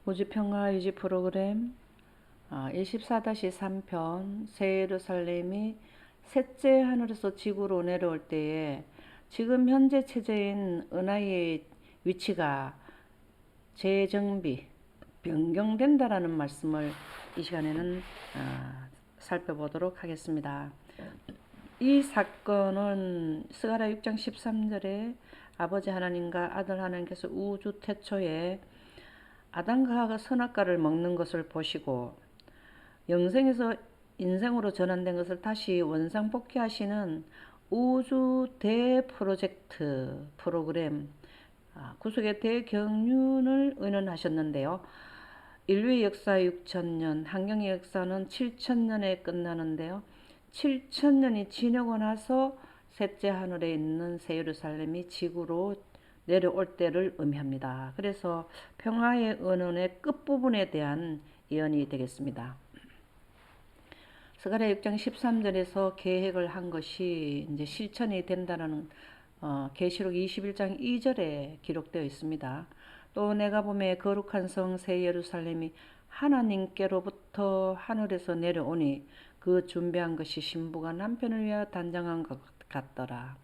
우주평화 유지 프로그램 24-3편 새 예루살렘이 셋째 하늘에서 지구로 내려올 때에 지금 현재 체제인 은하의 위치가 재정비, 변경된다라는 말씀을 이 시간에는 살펴보도록 하겠습니다. 이 사건은 스가랴 6장 13절에 아버지 하나님과 아들 하나님께서 우주 태초에 아담과 하와가 선악과를 먹는 것을 보시고 영생에서 인생으로 전환된 것을 다시 원상복귀하시는 우주 대프로젝트 프로그램 구속의 대경륜을 의논하셨는데요. 인류의 역사 6천년, 환경의 역사는 7천년에 끝나는데요. 7천년이 지나고 나서 셋째 하늘에 있는 새 예루살렘이 지구로 내려올 때를 의미합니다. 그래서 평화의 언원의 끝부분에 대한 예언이 되겠습니다. 스가랴 6장 13절에서 계획을 한 것이 이제 실천이 된다는 계시록 21장 2절에 기록되어 있습니다. 또 내가 보매 거룩한 성 새 예루살렘이 하나님께로부터 하늘에서 내려오니 그 준비한 것이 신부가 남편을 위하여 단장한 것 같더라.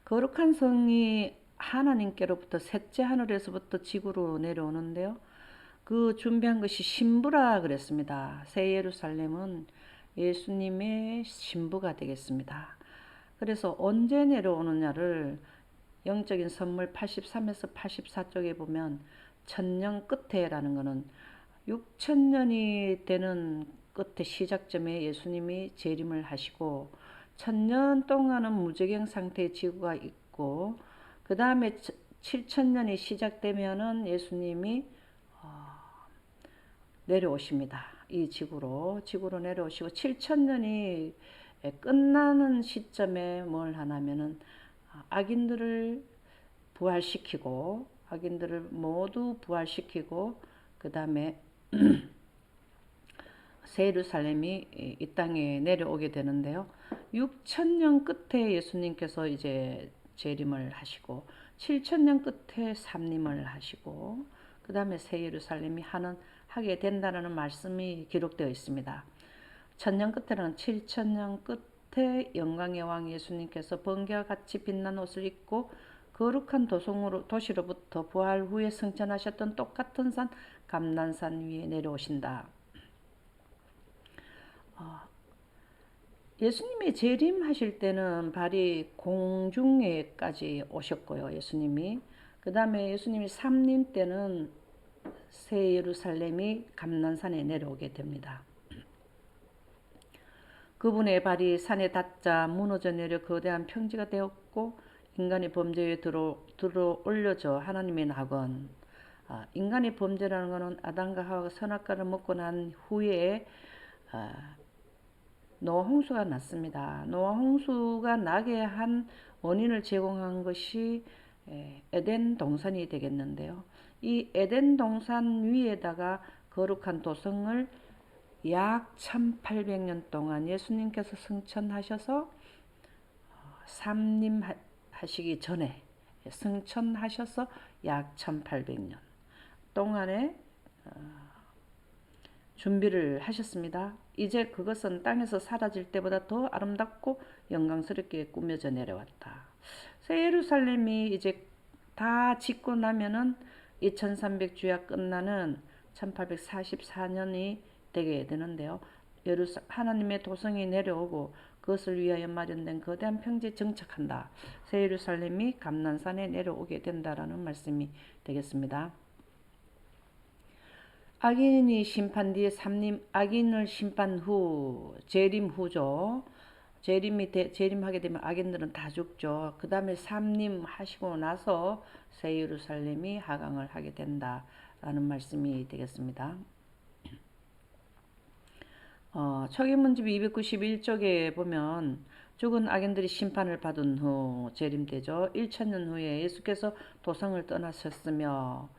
거룩한 성이 하나님께로부터 셋째 하늘에서부터 지구로 내려오는데요. 그 준비한 것이 신부라 그랬습니다. 새 예루살렘은 예수님의 신부가 되겠습니다. 그래서 언제 내려오느냐를 영적인 선물 83에서 84쪽에 보면 천년 끝에라는 것은 6천년이 되는 끝에 시작점에 예수님이 재림을 하시고 천년 동안은 무적행 상태의 지구가 있고 그 다음에 7천년이 시작되면은 예수님이 내려오십니다. 이 지구로 내려오시고 7천년이 끝나는 시점에 뭘 하냐면은 악인들을 부활시키고 악인들을 모두 부활시키고 그 다음에 새 예루살렘이 이 땅에 내려오게 되는데요. 6천년 끝에 예수님께서 이제 재림을 하시고 7천년 끝에 삼림을 하시고 그 다음에 새 예루살렘이 하게 된다는 말씀이 기록되어 있습니다. 천년 끝에는 7천년 끝에 영광의 왕 예수님께서 번개와 같이 빛난 옷을 입고 거룩한 도시로부터 부활 후에 승천하셨던 똑같은 산 감난산 위에 내려오신다. 예수님이 재림하실 때는 발이 공중에까지 오셨고요. 예수님이 그 다음에 예수님이 삼림 때는 새 예루살렘이 감난산에 내려오게 됩니다. 그분의 발이 산에 닿자 무너져 내려 거대한 평지가 되었고 인간의 범죄에 들어 올려져 하나님의 낙원. 인간의 범죄라는 것은 아담과 하와가 선악과를 먹고 난 후에 노아 홍수가 났습니다. 노아 홍수가 나게 한 원인을 제공한 것이 에덴 동산이 되겠는데요. 이 에덴 동산 위에다가 거룩한 도성을 약 1800년 동안 예수님께서 승천하셔서 삼림하시기 전에 승천하셔서 약 1800년 동안에 준비를 하셨습니다. 이제 그것은 땅에서 사라질 때보다 더 아름답고 영광스럽게 꾸며져 내려왔다. 새 예루살렘이 이제 다 짓고 나면은 2300주야 끝나는 1844년이 되게 되는데요. 하나님의 도성이 내려오고 그것을 위하여 마련된 거대한 평지에 정착한다. 새 예루살렘이 감난산에 내려오게 된다라는 말씀이 되겠습니다. 악인이 심판 뒤에 악인을 심판 후 재림 후죠. 재림하게 되면 악인들은 다 죽죠. 그 다음에 삼림하시고 나서 새 예루살렘이 하강을 하게 된다라는 말씀이 되겠습니다. 초기문집 291쪽에 보면 죽은 악인들이 심판을 받은 후 재림되죠. 1000년 후에 예수께서 도성을 떠나셨으며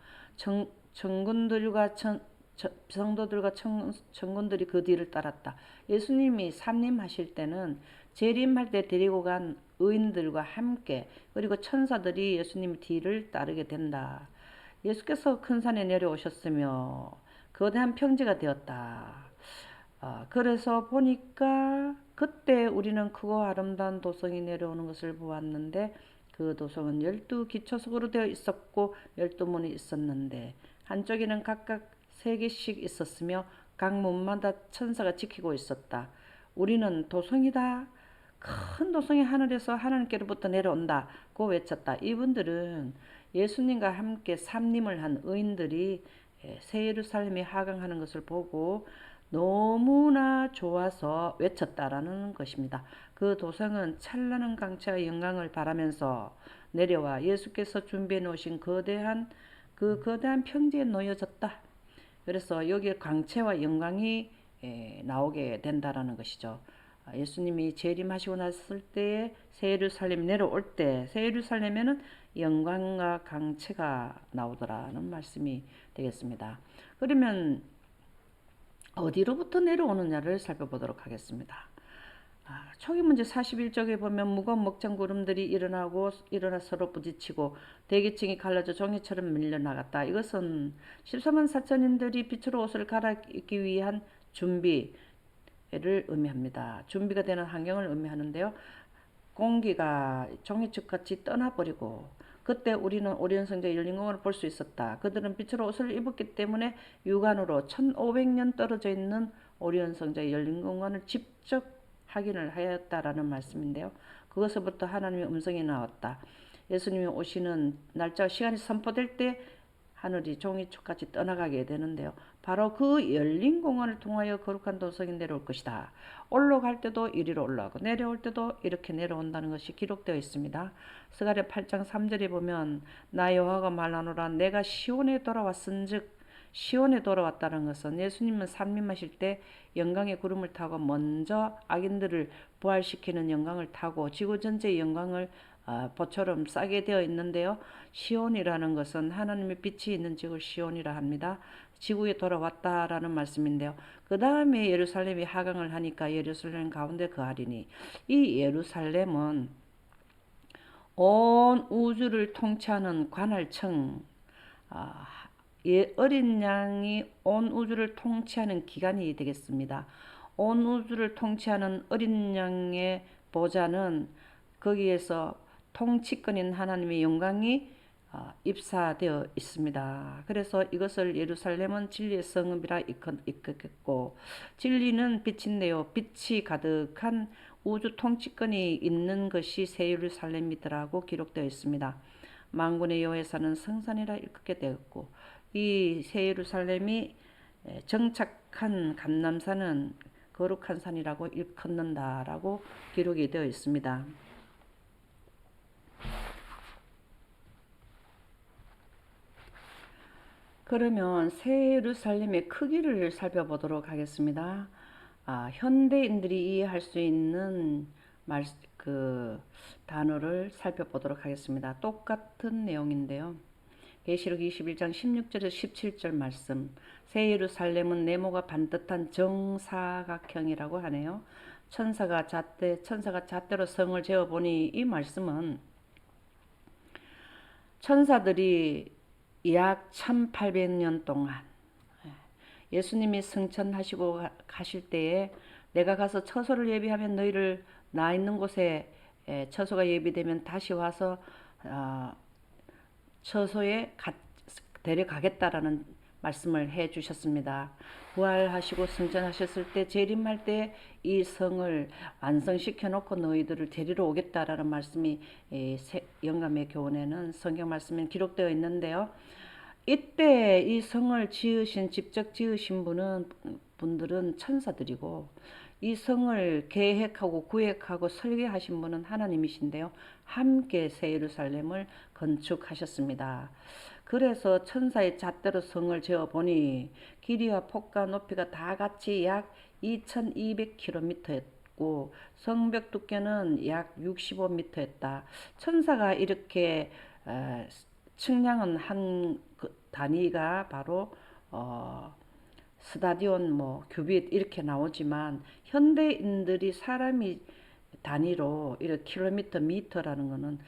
성도들과 천군들이 그 뒤를 따랐다. 예수님이 삼림하실 때는 재림할 때 데리고 간 의인들과 함께 그리고 천사들이 예수님 뒤를 따르게 된다. 예수께서 큰 산에 내려오셨으며 거대한 평지가 되었다. 그래서 보니까 그때 우리는 크고 아름다운 도성이 내려오는 것을 보았는데 그 도성은 12기초석으로 되어 있었고 12문이 있었는데 한쪽에는 각각 3개씩 있었으며 각 문마다 천사가 지키고 있었다. 우리는 도성이다. 큰 도성이 하늘에서 하나님께로부터 내려온다고 외쳤다. 이분들은 예수님과 함께 삼림을 한 의인들이 새 예루살렘에 하강하는 것을 보고 너무나 좋아서 외쳤다라는 것입니다. 그 도성은 찬란한 강체와 영광을 바라면서 내려와 예수께서 준비해 놓으신 거대한 평지에 놓여졌다. 그래서 여기에 광채와 영광이 나오게 된다라는 것이죠. 예수님이 재림하시고 났을 때에 새 예루살렘 내려올 때 새 예루살렘에는 영광과 강체가 나오더라는 말씀이 되겠습니다. 그러면 어디로부터 내려오느냐를 살펴보도록 하겠습니다. 초기 문제 41쪽에 보면 무거운 먹장 구름들이 일어나 서로 부딪히고 대기층이 갈라져 종이처럼 밀려나갔다. 이것은 14만 4천인들이 빛으로 옷을 갈아입기 위한 준비를 의미합니다. 준비가 되는 환경을 의미하는데요. 공기가 종이축같이 떠나버리고 그때 우리는 오리온 성전의 열린 공원을 볼 수 있었다. 그들은 빛으로 옷을 입었기 때문에 육안으로 1500년 떨어져 있는 오리온 성전의 열린 공원을 직접 확인을 하였다라는 말씀인데요. 그것으로부터 하나님의 음성이 나왔다. 예수님이 오시는 날짜와 시간이 선포될 때 하늘이 종이축같이 떠나가게 되는데요. 바로 그 열린 공원을 통하여 거룩한 도성이 내려올 것이다. 올라갈 때도 이리로 올라가고 내려올 때도 이렇게 내려온다는 것이 기록되어 있습니다. 스가랴 8장 3절에 보면 나 여호와가 말하노라 내가 시온에 돌아왔은즉 시온에 돌아왔다는 것은 예수님은 삼림하실 때 영광의 구름을 타고 먼저 악인들을 부활시키는 영광을 타고 지구 전체의 영광을 보처럼 싸게 되어 있는데요. 시온이라는 것은 하나님의 빛이 있는 지구를 시온이라 합니다. 지구에 돌아왔다라는 말씀인데요. 그 다음에 예루살렘이 하강을 하니까 예루살렘 가운데 거하리니 이 예루살렘은 온 우주를 통치하는 관할청 어린 양이 온 우주를 통치하는 기관이 되겠습니다. 온 우주를 통치하는 어린 양의 보좌는 거기에서 통치권인 하나님의 영광이 입사되어 있습니다. 그래서 이것을 예루살렘은 진리의 성읍이라 이끌겠고 진리는 빛인데요. 빛이 가득한 우주 통치권이 있는 것이 새 예루살렘이더라고 기록되어 있습니다. 만군의 여호와께서는 성산이라 일컫게 되었고 이 새 예루살렘이 정착한 감람산은 거룩한 산이라고 일컫는다라고 기록이 되어 있습니다. 그러면 새 예루살렘의 크기를 살펴보도록 하겠습니다. 현대인들이 이해할 수 있는 단어를 살펴보도록 하겠습니다. 똑같은 내용인데요. 계시록 21장 16절에서 17절 말씀. 새 예루살렘은 네모가 반듯한 정사각형이라고 하네요. 천사가 잣대로 성을 재어보니 이 말씀은 천사들이 약 1800년 동안 예수님이 승천하시고 가실 때에 내가 가서 처소를 예비하면 너희를 나 있는 곳에 처소가 예비되면 다시 와서 처소에 데려가겠다라는 말씀을 해 주셨습니다. 부활하시고 승천하셨을 때 재림할 때 이 성을 완성시켜 놓고 너희들을 데리러 오겠다라는 말씀이 영감의 교훈에는 성경 말씀에 기록되어 있는데요. 이때 이 성을 직접 지으신 분들은 천사들이고 이 성을 계획하고 구획하고 설계하신 분은 하나님이신데요. 함께 새 예루살렘을 건축하셨습니다. 그래서 천사의 잣대로 성을 재어보니 길이와 폭과 높이가 다 같이 약 2200km였고 성벽 두께는 약 65m였다. 천사가 이렇게 측량은 한 단위가 바로 스타디온 규빗 이렇게 나오지만 현대인들이 사람이 단위로 이렇게 킬로미터 미터라는 거는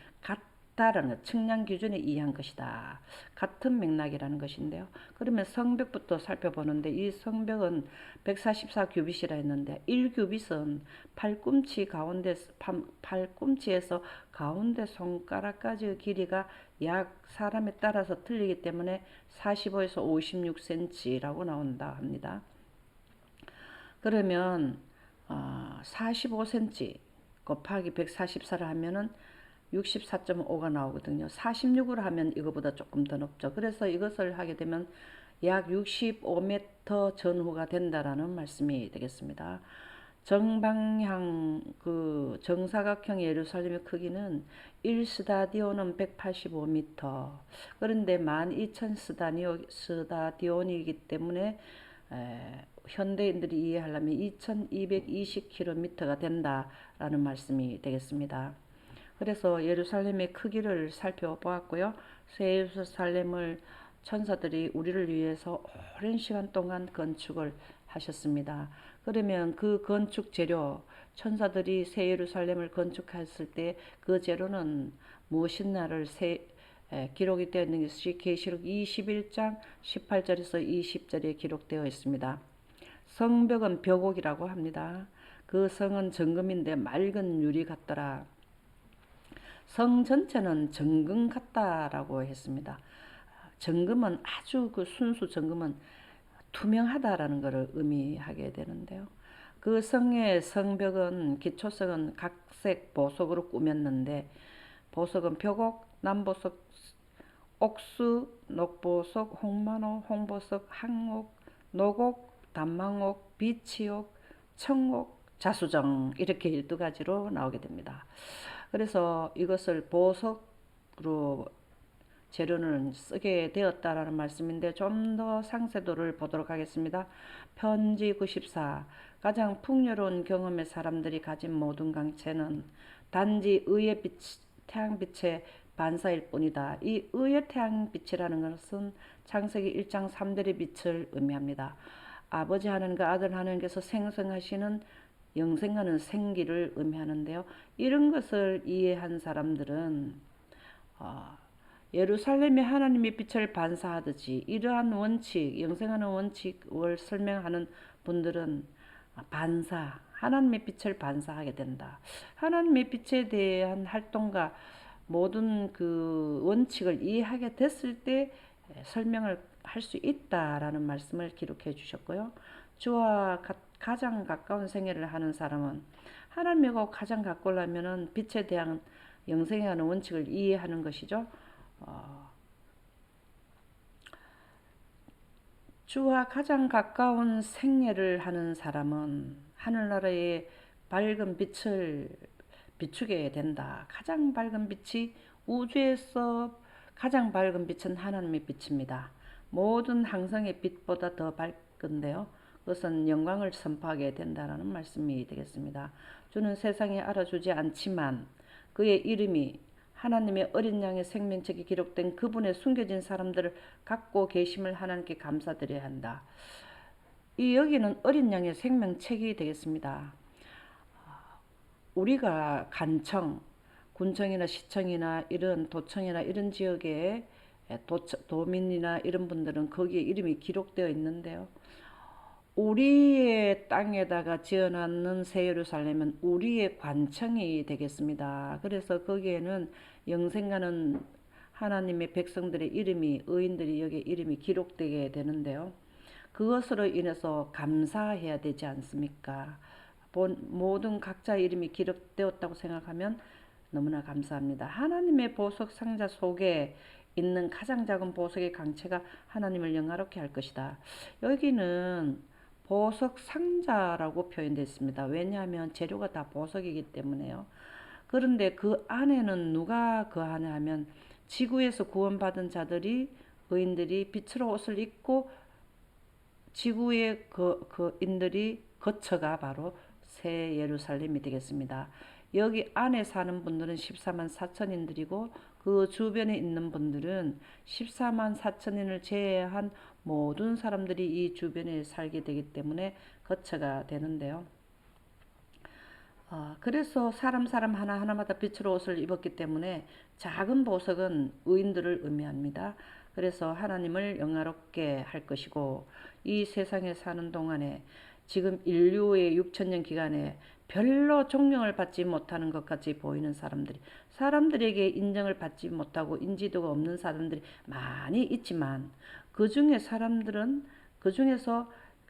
같다라는 것, 측량 기준에 의한 것이다. 같은 맥락이라는 것인데요. 그러면 성벽부터 살펴보는데 이 성벽은 144규빗이라 했는데 1규빗은 팔꿈치에서 가운데 손가락까지의 길이가 약 사람에 따라서 틀리기 때문에 45에서 56cm라고 나온다 합니다. 그러면 45cm 곱하기 144를 하면은 64.5가 나오거든요. 46으로 하면 이거보다 조금 더 높죠. 그래서 이것을 하게 되면 약 65m 전후가 된다라는 말씀이 되겠습니다. 정방향 그 정사각형 예루살렘의 크기는 1스다디온은 185m. 그런데 12,000 스다디온이기 때문에 현대인들이 이해하려면 2220km가 된다라는 말씀이 되겠습니다. 그래서 예루살렘의 크기를 살펴보았고요. 새 예루살렘을 천사들이 우리를 위해서 오랜 시간 동안 건축을 하셨습니다. 그러면 그 건축 재료, 천사들이 새 예루살렘을 건축했을 때 그 재료는 무엇이냐를 기록이 되어 있는 것이 계시록 21장 18절에서 20절에 기록되어 있습니다. 성벽은 벽옥이라고 합니다. 그 성은 정금인데 맑은 유리 같더라. 성 전체는 정금 같다라고 했습니다. 정금은 아주 그 순수 정금은 투명하다라는 것을 의미하게 되는데요. 그 성의 성벽은 기초성은 각색 보석으로 꾸몄는데 보석은 벽옥, 남보석, 옥수, 녹보석, 홍만호, 홍보석, 항옥, 노곡, 단망옥, 비치옥, 청옥, 자수정 이렇게 12가지로 나오게 됩니다. 그래서 이것을 보석으로 재료는 쓰게 되었다라는 말씀인데 좀 더 상세도를 보도록 하겠습니다. 편지 94. 가장 풍요로운 경험의 사람들이 가진 모든 강체는 단지 의의 빛, 태양빛의 반사일 뿐이다. 이 의의 태양빛이라는 것은 창세기 1장 3대의 빛을 의미합니다. 아버지 하나님과 아들 하나님께서 생성하시는 영생하는 생기를 의미하는데요. 이런 것을 이해한 사람들은 예루살렘이 하나님의 빛을 반사하듯이 이러한 원칙, 영생하는 원칙을 설명하는 분들은 하나님의 빛을 반사하게 된다. 하나님의 빛에 대한 활동과 모든 그 원칙을 이해하게 됐을 때 설명을 할 수 있다라는 말씀을 기록해 주셨고요. 주와 가장 가까운 생애를 하는 사람은 하나님하고 가장 가까우려면은 빛에 대한 영생에 하는 원칙을 이해하는 것이죠. 주와 가장 가까운 생애를 하는 사람은 하늘나라의 밝은 빛을 비추게 된다. 가장 밝은 빛이 우주에서 가장 밝은 빛은 하나님의 빛입니다. 모든 항성의 빛보다 더 밝은데요. 그것은 영광을 선포하게 된다는 말씀이 되겠습니다. 주는 세상에 알아주지 않지만 그의 이름이 하나님의 어린 양의 생명책이 기록된 그분의 숨겨진 사람들을 갖고 계심을 하나님께 감사드려야 한다. 이 여기는 어린 양의 생명책이 되겠습니다. 우리가 간청, 군청이나 시청이나 이런 도청이나 이런 지역에 도민이나 이런 분들은 거기에 이름이 기록되어 있는데요. 우리의 땅에다가 지어놨는 새 예루살렘은 우리의 관청이 되겠습니다. 그래서 거기에는 영생하는 하나님의 백성들의 이름이, 의인들이 여기에 이름이 기록되게 되는데요. 그것으로 인해서 감사해야 되지 않습니까? 모든 각자의 이름이 기록되었다고 생각하면 너무나 감사합니다. 하나님의 보석 상자 속에 있는 가장 작은 보석의 강체가 하나님을 영화롭게 할 것이다. 여기는 보석 상자라고 표현되어 있습니다. 왜냐하면 재료가 다 보석이기 때문에요. 그런데 그 안에는 누가 그 안에 하면 지구에서 구원받은 자들이 의인들이 빛으로 옷을 입고 지구의 그 인들이 거처가 바로 새 예루살렘이 되겠습니다. 여기 안에 사는 분들은 14만 4천인들이고 그 주변에 있는 분들은 14만 4천인을 제외한 모든 사람들이 이 주변에 살게 되기 때문에 거처가 되는데요. 그래서 사람 하나하나마다 빛의 옷을 입었기 때문에 작은 보석은 의인들을 의미합니다. 그래서 하나님을 영화롭게 할 것이고 이 세상에 사는 동안에 지금 인류의 6천년 기간에 별로 존경을 받지 못하는 것 같이 보이는 사람들에게 인정을 받지 못하고 인지도가 없는 사람들이 많이 있지만 그 중에서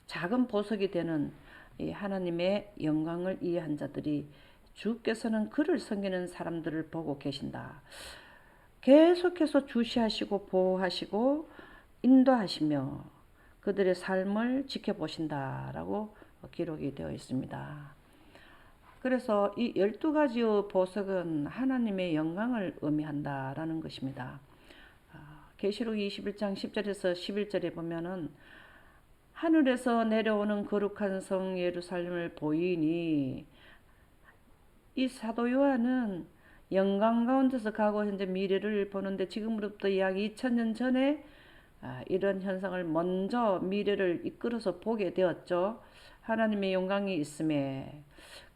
작은 보석이 되는 이 하나님의 영광을 이해한 자들이 주께서는 그를 섬기는 사람들을 보고 계신다. 계속해서 주시하시고 보호하시고 인도하시며 그들의 삶을 지켜보신다라고 기록이 되어 있습니다. 그래서 이 12가지의 보석은 하나님의 영광을 의미한다라는 것입니다. 계시록 21장 10절에서 11절에 보면은 하늘에서 내려오는 거룩한 성 예루살렘을 보이니 이 사도 요한은 영광 가운데서 가고 현재 미래를 보는데 지금으로부터 약 2000년 전에 이런 현상을 먼저 미래를 이끌어서 보게 되었죠. 하나님의 영광이 있음에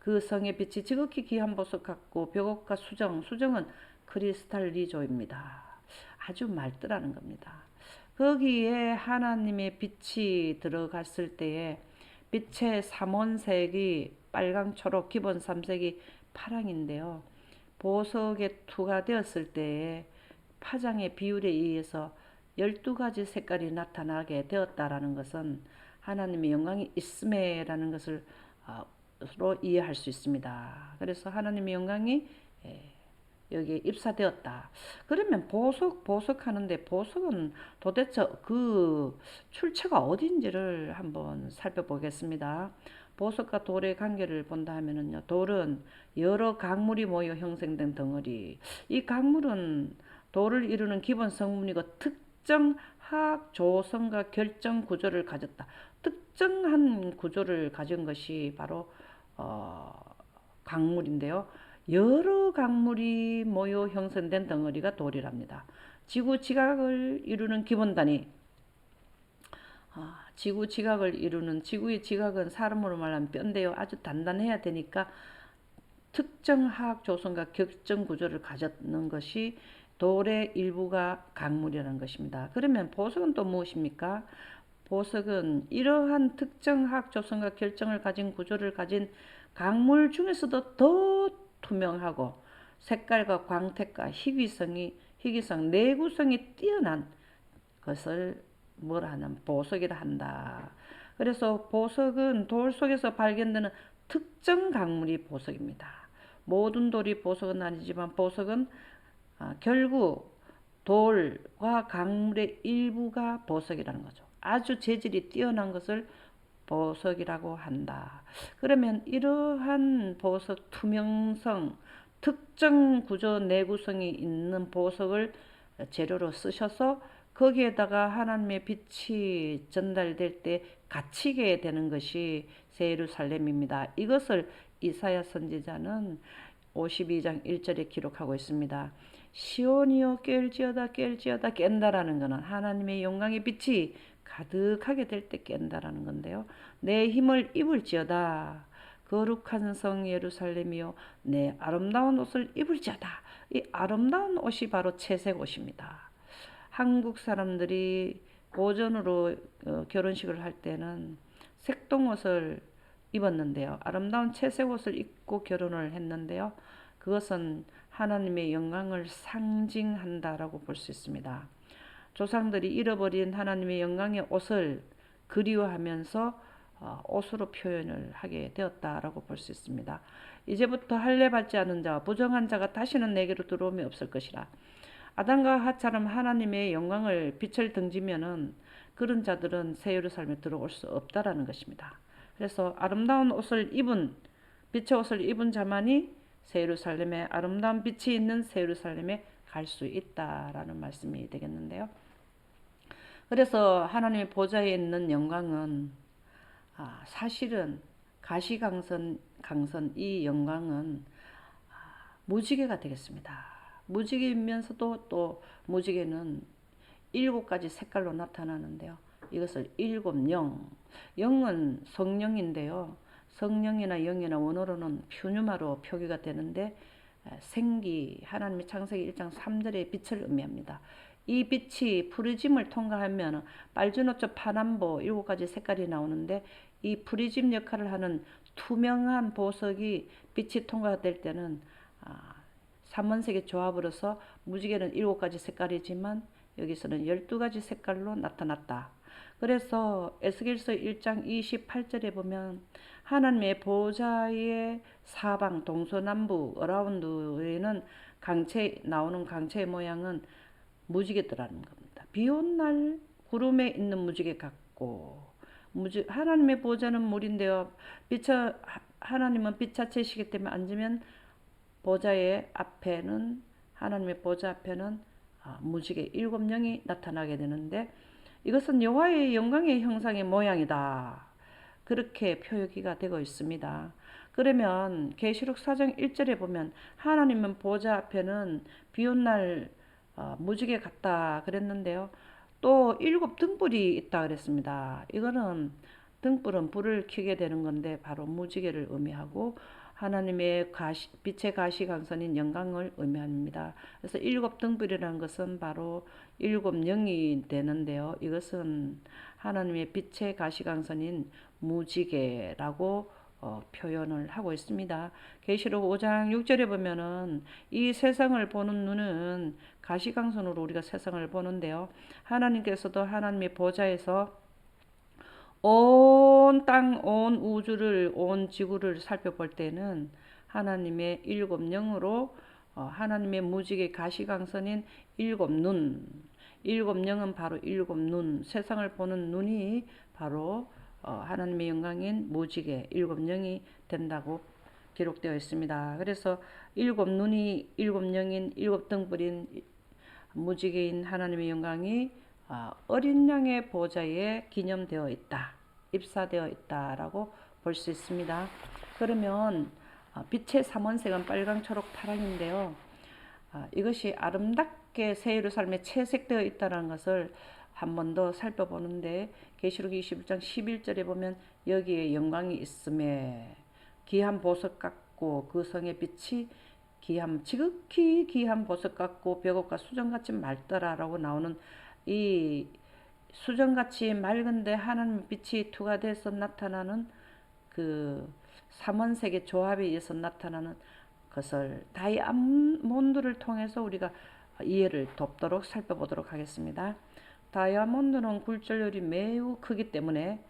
그 성의 빛이 지극히 귀한 보석 같고 벽옥과 수정은 크리스탈리조입니다. 아주 맑더라는 겁니다. 거기에 하나님의 빛이 들어갔을 때에 빛의 삼원색이 빨강, 초록, 기본 삼색이 파랑인데요. 보석에 투과되었을 때에 파장의 비율에 의해서 12가지 색깔이 나타나게 되었다라는 것은 하나님의 영광이 있음에라는 것을 로 이해할 수 있습니다. 그래서 하나님의 영광이 여기에 입사되었다. 그러면 보석하는데 보석은 도대체 그 출처가 어딘지를 한번 살펴보겠습니다. 보석과 돌의 관계를 본다 하면은요, 돌은 여러 강물이 모여 형성된 덩어리. 이 강물은 돌을 이루는 기본 성분이고 특정 화학 조성과 결정 구조를 가졌다. 특정한 구조를 가진 것이 바로 강물인데요. 여러 강물이 모여 형성된 덩어리가 돌이랍니다. 지구 지각을 이루는 기본 단위. 지구 지각을 이루는 지구의 지각은 사람으로 말하면 뼈인데요. 아주 단단해야 되니까 특정 화학 조성과 결정 구조를 가졌는 것이 돌의 일부가 강물이라는 것입니다. 그러면 보석은 또 무엇입니까? 보석은 이러한 특정 화학 조성과 결정을 가진 구조를 가진 강물 중에서도 더 투명하고 색깔과 광택과 희귀성, 내구성이 뛰어난 것을 뭐라 하냐면 보석이라 한다. 그래서 보석은 돌 속에서 발견되는 특정 강물이 보석입니다. 모든 돌이 보석은 아니지만 보석은 결국 돌과 강물의 일부가 보석이라는 거죠. 아주 재질이 뛰어난 것을 보석이라고 한다. 그러면 이러한 보석 투명성, 특정 구조 내구성이 있는 보석을 재료로 쓰셔서 거기에다가 하나님의 빛이 전달될 때 갇히게 되는 것이 새 예루살렘입니다. 이것을 이사야 선지자는 52장 1절에 기록하고 있습니다. 시온이여 깰지어다 깬다라는 것은 하나님의 영광의 빛이 가득하게 될 때 깬다라는 건데요. 내 힘을 입을지어다. 거룩한 성 예루살렘이여 내 아름다운 옷을 입을지어다. 이 아름다운 옷이 바로 채색 옷입니다. 한국 사람들이 고전으로 결혼식을 할 때는 색동옷을 입었는데요. 아름다운 채색 옷을 입고 결혼을 했는데요. 그것은 하나님의 영광을 상징한다라고 볼 수 있습니다. 조상들이 잃어버린 하나님의 영광의 옷을 그리워하면서 옷으로 표현을 하게 되었다라고 볼 수 있습니다. 이제부터 할례 받지 않은 자와 부정한 자가 다시는 내게로 들어옴이 없을 것이라. 아담과 하와처럼 하나님의 영광을 빛을 등지면은 그런 자들은 새 예루살렘에 들어올 수 없다라는 것입니다. 그래서 아름다운 옷을 입은 빛의 옷을 입은 자만이 새 예루살렘에 아름다운 빛이 있는 새 예루살렘에 갈 수 있다라는 말씀이 되겠는데요. 그래서 하나님의 보좌에 있는 영광은 사실은 가시강선 이 영광은 무지개가 되겠습니다. 무지개이면서도 또 무지개는 7가지 색깔로 나타나는데요. 이것을 7영, 영은 성령인데요. 성령이나 영이나 원어로는 퓨뉴마로 표기가 되는데 생기, 하나님의 창세기 1장 3절의 빛을 의미합니다. 이 빛이 프리즘을 통과하면 빨주노초 파남보 7가지 색깔이 나오는데 이 프리즘 역할을 하는 투명한 보석이 빛이 통과될 때는 삼원색의 조합으로서 무지개는 7가지 색깔이지만 여기서는 12가지 색깔로 나타났다. 그래서 에스겔서 1장 28절에 보면 하나님의 보좌의 사방 동서남북 어라운드에는 나오는 강체의 모양은 무지개더라는 겁니다. 비 온 날 구름에 있는 무지개 같고 하나님의 보좌는 물인데요. 하나님은 빛 자체이시기 때문에 앉으면 보좌의 앞에는 하나님의 보좌 앞에는 무지개 7영이 나타나게 되는데 이것은 여호와의 영광의 형상의 모양이다. 그렇게 표기가 되고 있습니다. 그러면 계시록 4장 1절에 보면 하나님은 보좌 앞에는 비 온 날 무지개 같다 그랬는데요. 또 7등불이 있다 그랬습니다. 이거는 등불은 불을 켜게 되는 건데 바로 무지개를 의미하고 하나님의 빛의 가시광선인 영광을 의미합니다. 그래서 7등불이라는 것은 바로 7영이 되는데요. 이것은 하나님의 빛의 가시광선인 무지개라고 표현을 하고 있습니다. 계시록 5장 6절에 보면은 이 세상을 보는 눈은 가시광선으로 우리가 세상을 보는데요. 하나님께서도 하나님의 보좌에서 온 땅, 온 우주를, 온 지구를 살펴볼 때는 하나님의 7영으로 하나님의 무지개 가시광선인 7눈, 7영은 바로 7눈, 세상을 보는 눈이 바로 하나님의 영광인 무지개 7영이 된다고 기록되어 있습니다. 그래서 7눈이 7영인 7등불인 무지개인 하나님의 영광이 어린 양의 보좌에 기념되어 있다. 입사되어 있다라고 볼 수 있습니다. 그러면 빛의 삼원색은 빨강, 초록, 파랑인데요. 이것이 아름답게 새 예루살렘에 채색되어 있다는 것을 한 번 더 살펴보는데 계시록 21장 11절에 보면 여기에 영광이 있음에 귀한 보석 같고 그 성의 빛이 지극히 귀한 보석 같고 벽옥과 수정같이 맑더라라고 나오는 이 수정같이 맑은데 하나님의 빛이 투과돼서 나타나는 그 삼원색의 조합에 의해서 나타나는 것을 다이아몬드를 통해서 우리가 이해를 돕도록 살펴보도록 하겠습니다. 다이아몬드는 굴절율이 매우 크기 때문에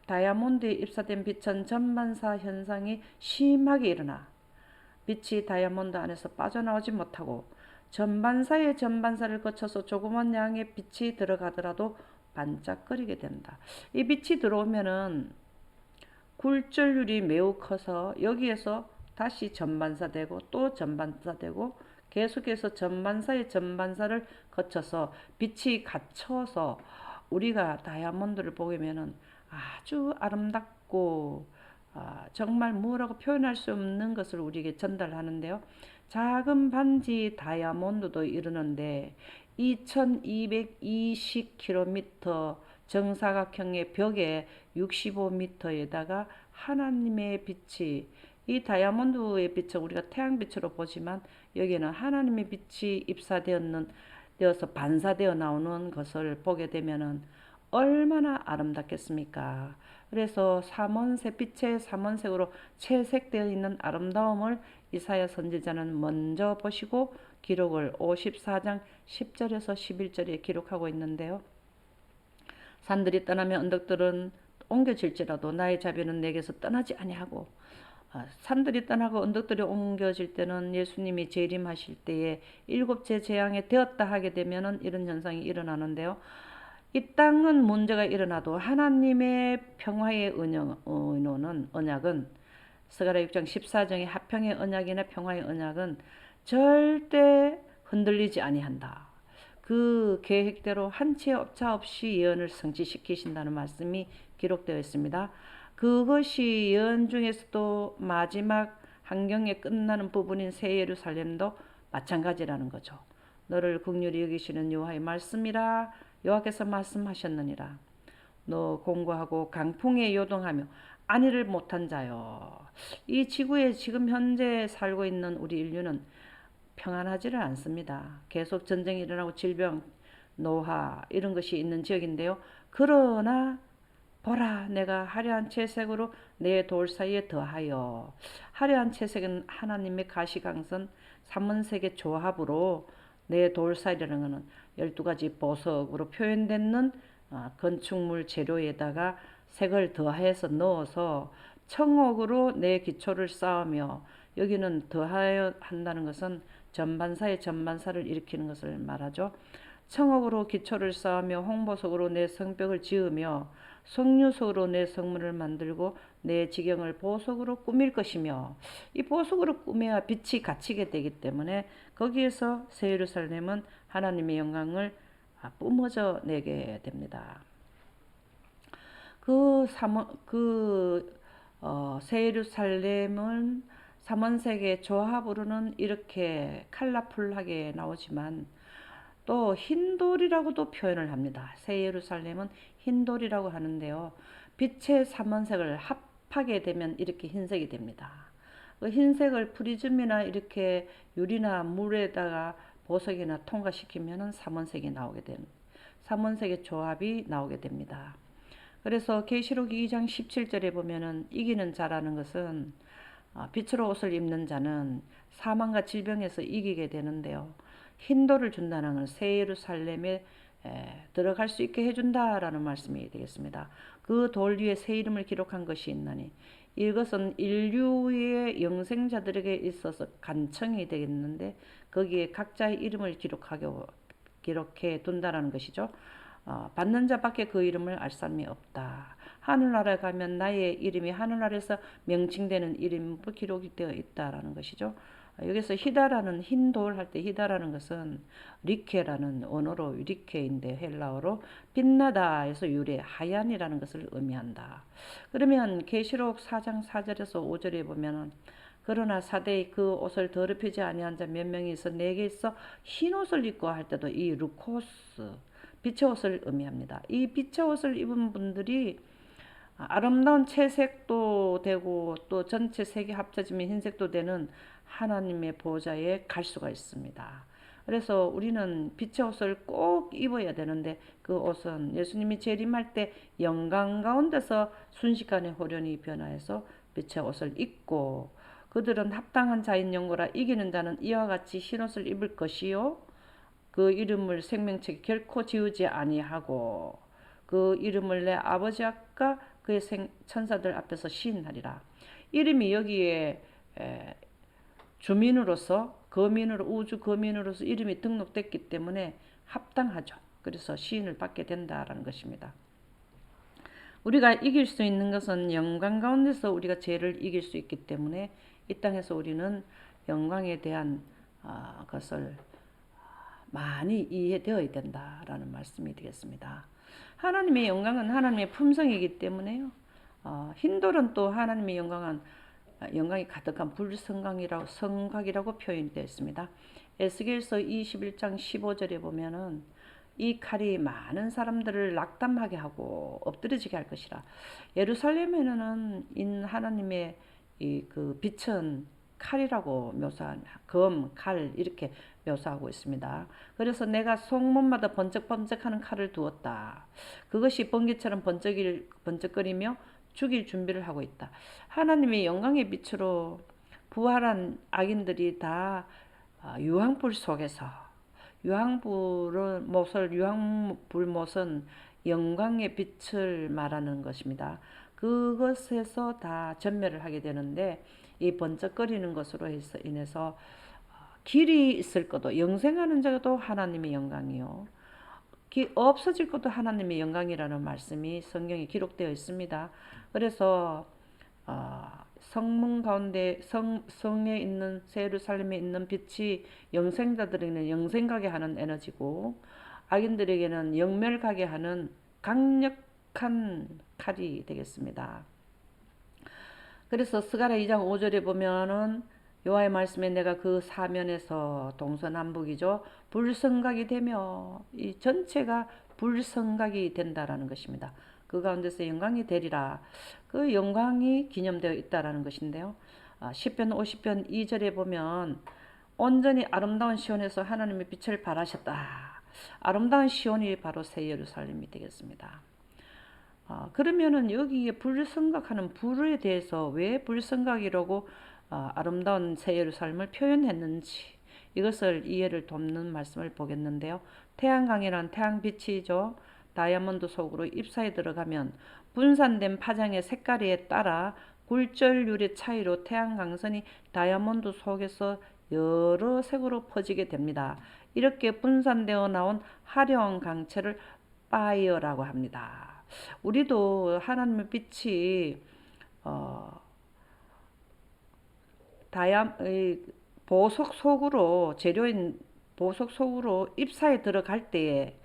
다이아몬드에 입사된 빛은 전반사 현상이 심하게 일어나 빛이 다이아몬드 안에서 빠져나오지 못하고 전반사의 전반사를 거쳐서 조그만 양의 빛이 들어가더라도 반짝거리게 된다. 이 빛이 들어오면은 굴절율이 매우 커서 여기에서 다시 전반사되고 또 전반사되고 계속해서 전반사의 전반사를 거쳐서 빛이 갇혀서 우리가 다이아몬드를 보면은 아주 아름답고 정말 뭐라고 표현할 수 없는 것을 우리에게 전달하는데요. 작은 반지 다이아몬드도 이르는데 2220km 정사각형의 벽에 65m에다가 하나님의 빛이 이 다이아몬드의 빛은 우리가 태양빛으로 보지만 여기는 하나님의 빛이 입사되어서 반사되어 나오는 것을 보게 되면은 얼마나 아름답겠습니까? 그래서 빛의 삼원색으로 채색되어 있는 아름다움을 이사야 선지자는 먼저 보시고 기록을 54장 10절에서 11절에 기록하고 있는데요. 산들이 떠나면 언덕들은 옮겨질지라도 나의 자비는 내게서 떠나지 아니하고 산들이 떠나고 언덕들이 옮겨질 때는 예수님이 재림하실 때에 7째 재앙에 되었다 하게 되면은 이런 현상이 일어나는데요. 이 땅은 문제가 일어나도 하나님의 평화의 언약은 스가랴 6장 14장의 화평의 언약이나 평화의 언약은 절대 흔들리지 아니한다. 그 계획대로 한치의 오차 없이 예언을 성취시키신다는 말씀이 기록되어 있습니다. 그것이 예언 중에서도 마지막 한경에 끝나는 부분인 새 예루살렘도 마찬가지라는 거죠. 너를 긍휼히 여기시는 여호와의 말씀이라 여호와께서 말씀하셨느니라. 너 공고하고 강풍에 요동하며 안위를 못한 자요. 이 지구에 지금 현재 살고 있는 우리 인류는 평안하지를 않습니다. 계속 전쟁이 일어나고 질병, 노화 이런 것이 있는 지역인데요. 그러나 보라, 내가 화려한 채색으로 내 돌 사이에 더하여. 화려한 채색은 하나님의 가시강선 삼원색의 조합으로 내 돌 사이라는 것은 12가지 보석으로 표현되는 건축물 재료에다가 색을 더해서 넣어서 청옥으로 내 기초를 쌓으며, 여기는 더하여 한다는 것은 전반사의 전반사를 일으키는 것을 말하죠. 청옥으로 기초를 쌓으며 홍보석으로 내 성벽을 지으며 석류석으로 내 성문을 만들고 내 지경을 보석으로 꾸밀 것이며, 이 보석으로 꾸며야 빛이 갇히게 되기 때문에 거기에서 새 예루살렘은 하나님의 영광을 뿜어져 내게 됩니다. 새 예루살렘은 삼원색의 조합으로는 이렇게 컬러풀하게 나오지만 또 흰돌이라고도 표현을 합니다. 새 예루살렘은 흰돌이라고 하는데요. 빛의 삼원색을 합하게 되면 이렇게 흰색이 됩니다. 그 흰색을 프리즘이나 이렇게 유리나 물에다가 보석이나 통과시키면 삼원색이 나오게 됩니다. 삼원색의 조합이 나오게 됩니다. 그래서 계시록 2장 17절에 보면은 이기는 자라는 것은 빛으로 옷을 입는 자는 사망과 질병에서 이기게 되는데요. 흰돌을 준다는 것은 새 예루살렘에 들어갈 수 있게 해준다라는 말씀이 되겠습니다. 그 돌 위에 새 이름을 기록한 것이 있나니, 이것은 인류의 영생자들에게 있어서 간청이 되겠는데 거기에 각자의 이름을 기록해 둔다라는 것이죠. 받는 자밖에 그 이름을 알 사람이 없다. 하늘나라에 가면 나의 이름이 하늘나라에서 명칭되는 이름으로 기록이 되어 있다라는 것이죠. 여기서 히다라는 흰돌 할 때 히다라는 것은 리케라는 언어로 리케인데 헬라어로 빛나다에서 유래 하얀이라는 것을 의미한다. 그러면 계시록 4장 4절에서 5절에 보면은 그러나 사대의 그 옷을 더럽히지 아니한 자 몇 명이 있어 내게 있어 흰 옷을 입고 할 때도 이 루코스 빛의 옷을 의미합니다. 이 빛의 옷을 입은 분들이 아름다운 채색도 되고 또 전체 색이 합쳐지면 흰색도 되는 하나님의 보좌에 갈 수가 있습니다. 그래서 우리는 빛의 옷을 꼭 입어야 되는데 그 옷은 예수님이 재림할 때 영광 가운데서 순식간에 호련히 변화해서 빛의 옷을 입고, 그들은 합당한 자인 영고라 이기는 자는 이와 같이 흰 옷을 입을 것이요 그 이름을 생명책에 결코 지우지 아니하고 그 이름을 내 아버지 앞과 그의 천사들 앞에서 시인하리라. 이름이 여기에 주민으로서 거민으로 우주 거민으로서 이름이 등록됐기 때문에 합당하죠. 그래서 시인을 받게 된다라는 것입니다. 우리가 이길 수 있는 것은 영광 가운데서 우리가 죄를 이길 수 있기 때문에 이 땅에서 우리는 영광에 대한 것을 많이 이해되어야 된다라는 말씀이 되겠습니다. 하나님의 영광은 하나님의 품성이기 때문에요. 흰돌은 또 하나님의 영광이 가득한 성곽이라고 표현되어 있습니다. 에스겔서 21장 15절에 보면은 이 칼이 많은 사람들을 낙담하게 하고 엎드려지게 할 것이라. 예루살렘에는 하나님의 그 빛은 칼이라고 묘사한 칼 이렇게 묘사하고 있습니다. 그래서 내가 성문마다 번쩍번쩍하는 칼을 두었다. 그것이 번개처럼 번쩍거리며 죽일 준비를 하고 있다. 하나님의 영광의 빛으로 부활한 악인들이 다 유황불 속에서, 유황불 못은 영광의 빛을 말하는 것입니다. 그것에서 다 전멸을 하게 되는데 이 번쩍거리는 것으로 인해서 길이 있을 것도 영생하는 자도 하나님의 영광이요 없어질 것도 하나님의 영광이라는 말씀이 성경에 기록되어 있습니다. 그래서 성문 가운데 성에 있는 새 예루살렘에 있는 빛이 영생자들에게는 영생가게 하는 에너지고 악인들에게는 영멸가게 하는 강력한 칼이 되겠습니다. 그래서 스가랴 2장 5절에 보면은 여호와의 말씀에 내가 그 사면에서 동서남북이죠 불성각이 되며 이 전체가 불성각이 된다라는 것입니다. 그 가운데서 영광이 되리라. 그 영광이 기념되어 있다라는 것인데요. 시편 50편 2절에 보면 온전히 아름다운 시온에서 하나님의 빛을 발하셨다. 아름다운 시온이 바로 새 예루살렘이 되겠습니다. 그러면은 여기에 불성각하는 불에 대해서 왜 불성각이라고 아름다운 새 예루살렘을 표현했는지 이것을 이해를 돕는 말씀을 보겠는데요. 태양광이란 태양빛이죠. 다이아몬드 속으로 잎사에 들어가면 분산된 파장의 색깔에 따라 굴절률의 차이로 태양광선이 다이아몬드 속에서 여러 색으로 퍼지게 됩니다. 이렇게 분산되어 나온 화려한 광채를 파이어라고 합니다. 우리도 하나님의 빛이 보석 속으로 재료인 보석 속으로 잎사에 들어갈 때에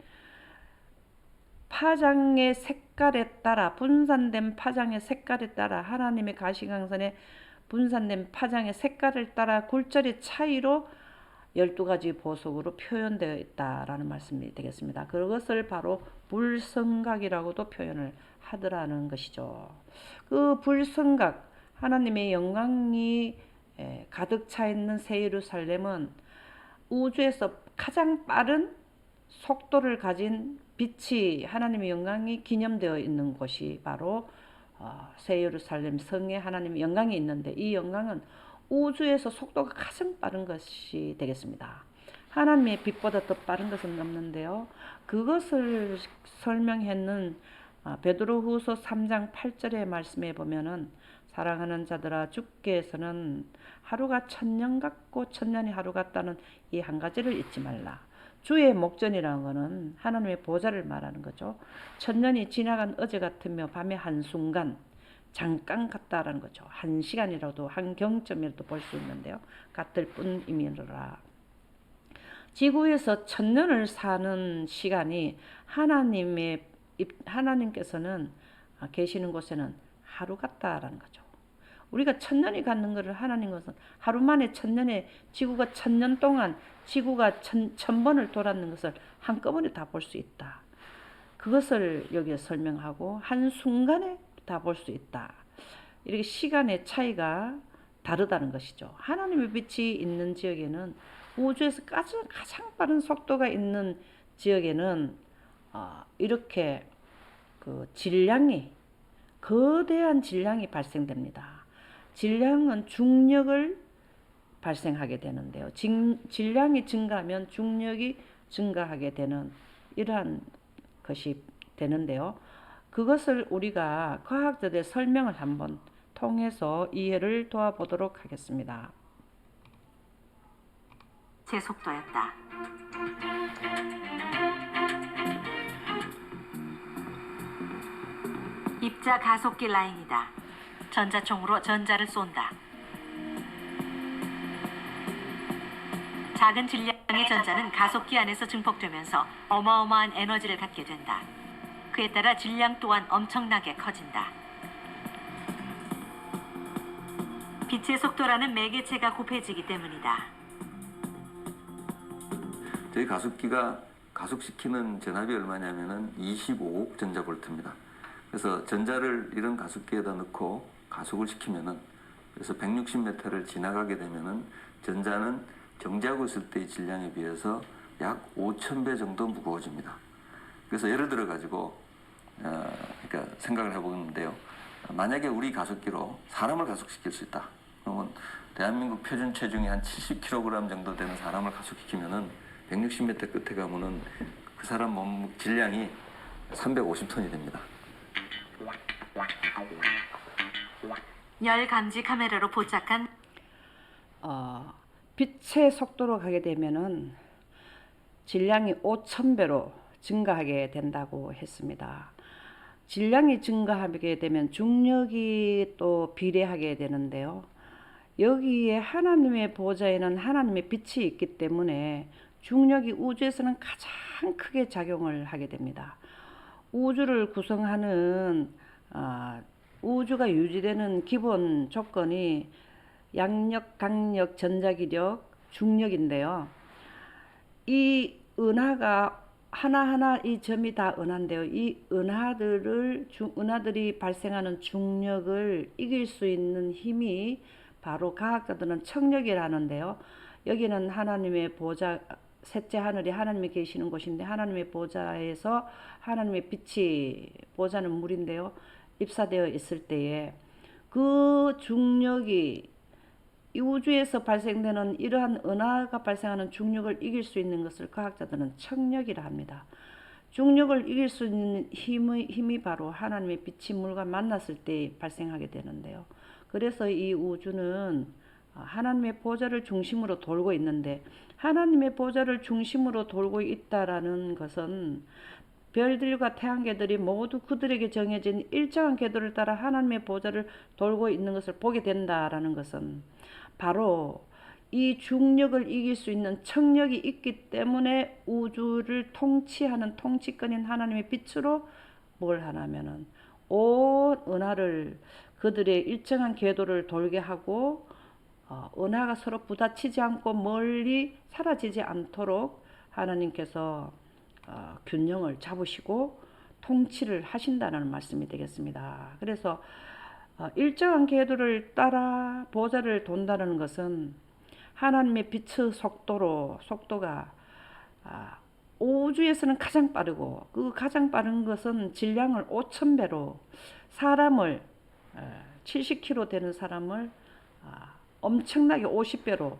파장의 색깔에 따라 분산된 파장의 색깔에 따라 하나님의 가시광선의 분산된 파장의 색깔을 따라 굴절의 차이로 12가지 보석으로 표현되어 있다라는 말씀이 되겠습니다. 그것을 바로 불성각이라고도 표현을 하더라는 것이죠. 그 불성각, 하나님의 영광이 가득 차 있는 새 예루살렘은 우주에서 가장 빠른 속도를 가진 빛이 하나님의 영광이 기념되어 있는 곳이 바로 새 예루살렘 성에 하나님의 영광이 있는데 이 영광은 우주에서 속도가 가장 빠른 것이 되겠습니다. 하나님의 빛보다 더 빠른 것은 없는데요. 그것을 설명했는 베드로후서 3장 8절의 말씀에 보면은 사랑하는 자들아 주께서는 하루가 천년 같고 천년이 하루 같다는 이 한 가지를 잊지 말라. 주의 목전이라는 것은 하나님의 보좌를 말하는 거죠. 천년이 지나간 어제 같으며 밤의 한순간 잠깐 같다라는 거죠. 한 시간이라도 한 경점이라도 볼 수 있는데요. 같을 뿐이미라. 지구에서 천년을 사는 시간이 하나님께서는 계시는 곳에는 하루 같다라는 거죠. 우리가 천년이 갖는 것을 하나님 것은 하루 만에 천년에 지구가 천년 동안 지구가 천번을 돌았는 것을 한꺼번에 다 볼 수 있다. 그것을 여기에 설명하고 한순간에 다 볼 수 있다. 이렇게 시간의 차이가 다르다는 것이죠. 하나님의 빛이 있는 지역에는 우주에서 가장 빠른 속도가 있는 지역에는 이렇게 그 거대한 질량이 발생됩니다. 질량은 중력을 발생하게 되는데요. 질량이 증가하면 중력이 증가하게 되는 이러한 것이 되는데요. 그것을 우리가 과학자들의 설명을 한번 통해서 이해를 도와보도록 하겠습니다. 제 속도였다. 입자 가속기 라인이다. 전자총으로 전자를 쏜다. 작은 질량의 전자는 가속기 안에서 증폭되면서 어마어마한 에너지를 갖게 된다. 그에 따라 질량 또한 엄청나게 커진다. 빛의 속도라는 매개체가 곱해지기 때문이다. 저희 가속기가 가속시키는 전압이 얼마냐면은 25억 전자볼트입니다. 그래서 전자를 이런 가속기에다 넣고 가속을 시키면은 그래서 160m를 지나가게 되면은 전자는 정지하고 있을 때의 질량에 비해서 약 5,000배 정도 무거워집니다. 그래서 예를 들어 가지고 그러니까 생각을 해보는데요. 만약에 우리 가속기로 사람을 가속시킬 수 있다. 그러면 대한민국 표준 체중이 한 70kg 정도 되는 사람을 가속시키면은 160m 끝에 가면은 그 사람 몸 질량이 350톤이 됩니다. 열 감지 카메라로 포착한 빛의 속도로 가게 되면은 질량이 5,000배로 증가하게 된다고 했습니다. 질량이 증가하게 되면 중력이 또 비례하게 되는데요. 여기에 하나님의 보좌에는 하나님의 빛이 있기 때문에 중력이 우주에서는 가장 크게 작용을 하게 됩니다. 우주를 구성하는 우주가 유지되는 기본 조건이 양력, 강력, 전자기력, 중력인데요. 이 은하가 하나하나 이 점이 다 은하인데요. 이 은하들이 발생하는 중력을 이길 수 있는 힘이 바로 과학자들은 청력이라는데요. 여기는 하나님의 보좌, 셋째 하늘이 하나님이 계시는 곳인데 하나님의 보좌에서 하나님의 빛이, 보좌는 물인데요, 입사되어 있을 때에 그 중력이 이 우주에서 발생되는 이러한 은하가 발생하는 중력을 이길 수 있는 것을 과학자들은 청력이라 합니다. 중력을 이길 수 있는 힘이 바로 하나님의 빛이 물과 만났을 때 발생하게 되는데요. 그래서 이 우주는 하나님의 보좌를 중심으로 돌고 있는데, 하나님의 보좌를 중심으로 돌고 있다라는 것은 별들과 태양계들이 모두 그들에게 정해진 일정한 궤도를 따라 하나님의 보좌를 돌고 있는 것을 보게 된다라는 것은 바로 이 중력을 이길 수 있는 청력이 있기 때문에 우주를 통치하는 통치권인 하나님의 빛으로 뭘 하냐면은 온 은하를 그들의 일정한 궤도를 돌게 하고, 은하가 서로 부딪히지 않고 멀리 사라지지 않도록 하나님께서 균형을 잡으시고 통치를 하신다는 말씀이 되겠습니다. 그래서 일정한 궤도를 따라 보좌를 돈다는 것은 하나님의 빛의 속도가 우주에서는 가장 빠르고, 그 가장 빠른 것은 질량을 5,000배로 사람을 70kg 되는 사람을 엄청나게 50배로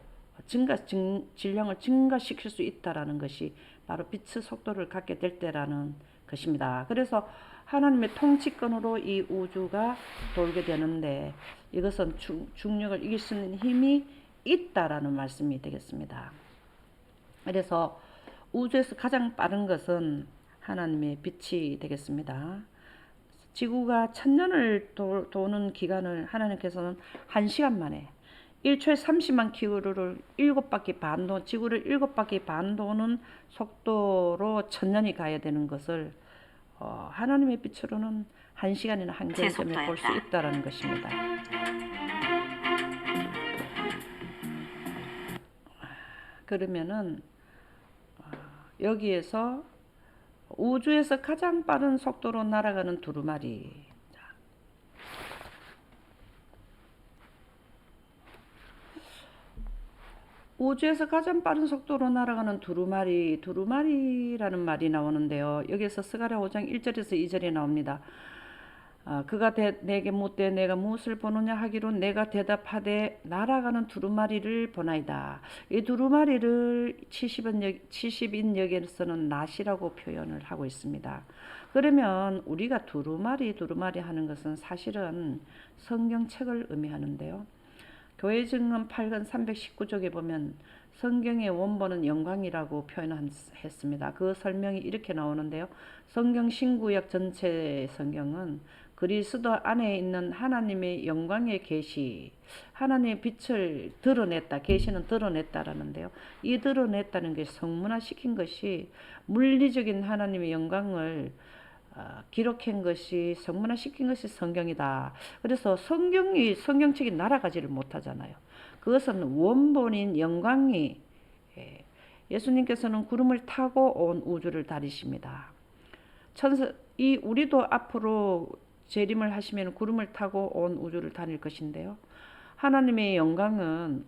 질량을 증가시킬 수 있다라는 것이 바로 빛의 속도를 갖게 될 때라는 것입니다. 그래서 하나님의 통치권으로 이 우주가 돌게 되는데, 이것은 중력을 이길 수 있는 힘이 있다라는 말씀이 되겠습니다. 그래서 우주에서 가장 빠른 것은 하나님의 빛이 되겠습니다. 지구가 1000년을 도는 기간을 하나님께서는 1시간 만에 1초에 30만 킬로를 7바퀴 반 지구를 7바퀴 반 도는 속도로 1000년이 가야 되는 것을 하나님의 빛으로는 1시간이나 한경점에 볼 수 있다는 것입니다. 그러면은 여기에서 우주에서 가장 빠른 속도로 날아가는 두루마리, 우주에서 가장 빠른 속도로 날아가는 두루마리라는 말이 나오는데요. 여기서 스가랴 5장 1절에서 2절에 나옵니다. 그가 내게 묻되 내가 무엇을 보느냐 하기로 내가 대답하되 날아가는 두루마리를 보나이다. 이 두루마리를 70인역에서는 낫이라고 표현을 하고 있습니다. 그러면 우리가 두루마리 하는 것은 사실은 성경책을 의미하는데요. 교회 증언 8권 319쪽에 보면 성경의 원본은 영광이라고 표현했습니다. 그 설명이 이렇게 나오는데요. 성경 신구약 전체 성경은 그리스도 안에 있는 하나님의 영광의 계시, 하나님의 빛을 드러냈다, 계시는 드러냈다라는데요. 이 드러냈다는 게 성문화시킨 것이, 물리적인 하나님의 영광을 기록한 것이, 성문화시킨 것이 성경이다. 그래서 성경책이 날아가지를 못하잖아요. 그것은 원본인 영광이, 예수님께서는 구름을 타고 온 우주를 다니십니다. 우리도 앞으로 재림을 하시면 구름을 타고 온 우주를 다닐 것인데요. 하나님의 영광은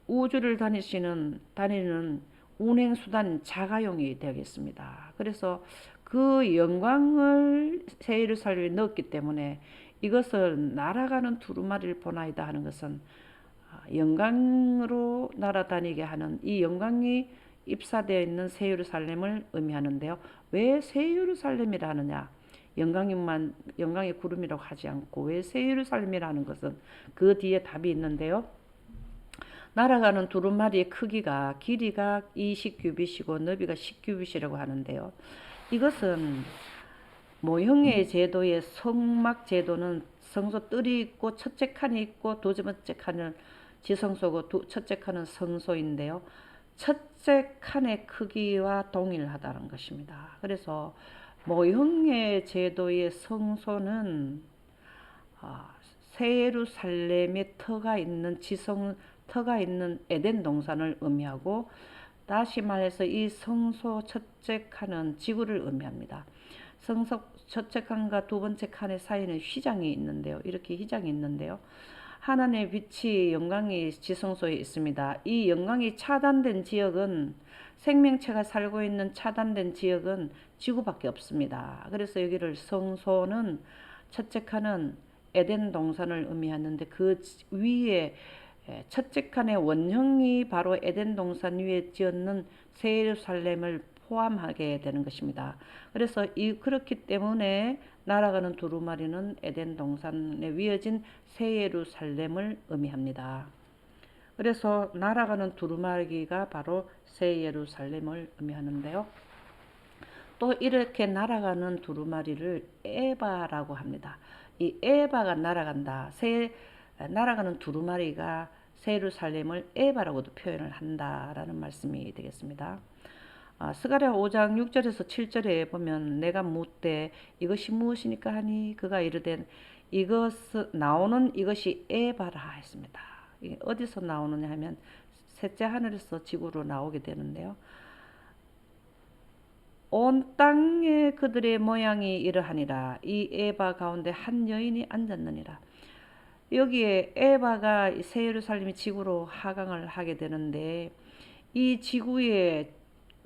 우주를 다니는 운행수단 자가용이 되겠습니다. 그래서 그 영광을 새 예루살렘에 넣었기 때문에 이것을 날아가는 두루마리를 보나이다 하는 것은 영광으로 날아다니게 하는 이 영광이 입사되어 있는 새 예루살렘을 의미하는데요. 왜 새 예루살렘이라 하느냐? 영광의 구름이라고 하지 않고 왜 새 예루살렘이라는 것은 그 뒤에 답이 있는데요. 날아가는 두루마리의 크기가, 길이가 20규빗이고 너비가 10규빗이라고 하는데요. 이것은 모형의 제도의 성막 제도는 성소 뜰이 있고 첫째 칸이 있고 두 번째 칸은 지성소고 첫째 칸은 성소인데요. 첫째 칸의 크기와 동일하다는 것입니다. 그래서 모형의 제도의 성소는 새 예루살렘의 터가 있는 에덴 동산을 의미하고, 다시 말해서 이 성소 첫째 칸은 지구를 의미합니다. 성소 첫째 칸과 두 번째 칸의 사이는 휘장이 있는데요. 이렇게 휘장이 있는데요. 하나님의 빛이 영광이 지성소에 있습니다. 이 영광이 차단된 지역은 생명체가 살고 있는 차단된 지역은 지구밖에 없습니다. 그래서 여기를 성소는 첫째 칸은 에덴 동산을 의미하는데 그 위에 첫째 칸의 원형이 바로 에덴 동산 위에 지었는 새 예루살렘을 포함하게 되는 것입니다. 그래서 그렇기 때문에 날아가는 두루마리는 에덴 동산에 위어진 새 예루살렘을 의미합니다. 그래서 날아가는 두루마리가 바로 새 예루살렘을 의미하는데요. 또 이렇게 날아가는 두루마리를 에바라고 합니다. 이 에바가 날아간다. 날아가는 두루마리가 새 예루살렘을 에바라고도 표현을 한다라는 말씀이 되겠습니다. 스가랴 5장 6절에서 7절에 보면 내가 묻되 이것이 무엇이니까 하니 그가 이르되 나오는 이것이 에바라 했습니다. 이게 어디서 나오느냐 하면 셋째 하늘에서 지구로 나오게 되는데요. 온 땅에 그들의 모양이 이러하니라. 이 에바 가운데 한 여인이 앉았느니라. 여기에 에바가 새 예루살렘이 지구로 하강을 하게 되는데 이 지구의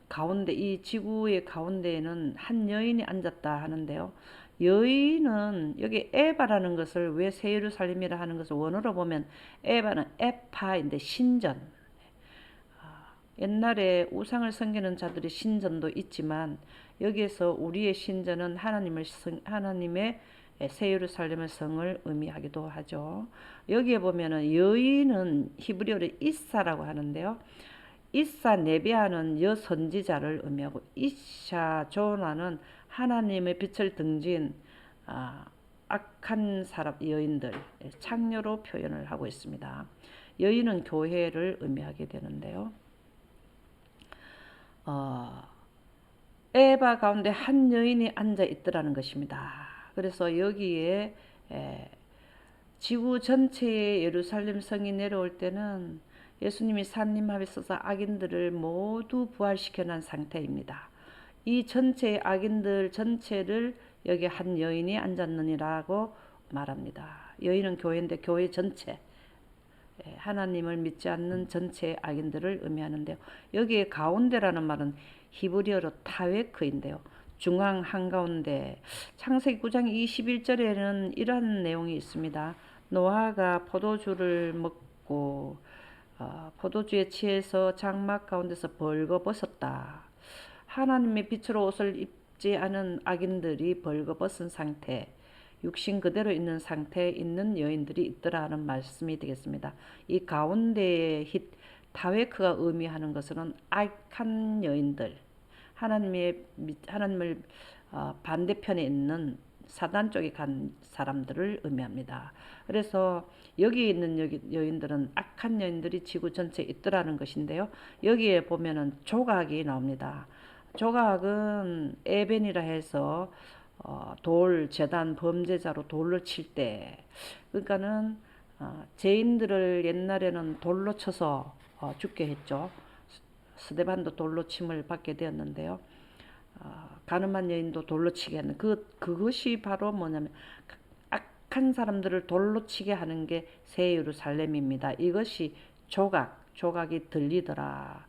가운데에는 한 여인이 앉았다 하는데요. 여인은 여기 에바라는 것을 왜 새 예루살렘이라 하는 것을 원어로 보면 에바는 에파인데 신전. 옛날에 우상을 섬기는 자들의 신전도 있지만 여기에서 우리의 신전은 하나님의 새 예루살렘의 성을 의미하기도 하죠. 여기에 보면은 여인은 히브리어로 이사라고 하는데요. 이사 네비아는 여선지자를 의미하고 이샤 조나는 하나님의 빛을 등진 악한 사람 여인들 창녀로 표현을 하고 있습니다. 여인은 교회를 의미하게 되는데요. 에바 가운데 한 여인이 앉아 있더라는 것입니다. 그래서 여기에 지구 전체의 예루살렘 성이 내려올 때는 예수님이 산림합에 서서 악인들을 모두 부활시켜 놓은 상태입니다. 이 전체의 악인들 전체를 여기 한 여인이 앉았느니라고 말합니다. 여인은 교회인데 교회 전체 하나님을 믿지 않는 전체 악인들을 의미하는데요. 여기에 가운데라는 말은 히브리어로 타웨크인데요. 중앙 한가운데 창세기 9장 21절에는 이런 내용이 있습니다. 노아가 포도주를 먹고 포도주에 취해서 장막 가운데서 벌거벗었다. 하나님의 빛으로 옷을 입지 않은 악인들이 벌거벗은 상태, 육신 그대로 있는 상태에 있는 여인들이 있더라는 말씀이 되겠습니다. 이 가운데의 타웨크가 의미하는 것은 악한 여인들, 하나님을 반대편에 있는 사단 쪽에 간 사람들을 의미합니다. 그래서 여기 있는 여인들은 악한 여인들이 지구 전체에 있더라는 것인데요. 여기에 보면은 조각이 나옵니다. 조각은 에벤이라 해서 재단 범죄자로 돌로 칠 때, 그러니까는 죄인들을 옛날에는 돌로 쳐서 죽게 했죠. 스데반도 돌로 침을 받게 되었는데요. 가늠한 여인도 돌로 치게 하는 그것이 바로 뭐냐면 악한 사람들을 돌로 치게 하는 게 새 예루살렘입니다. 이것이 조각이 들리더라.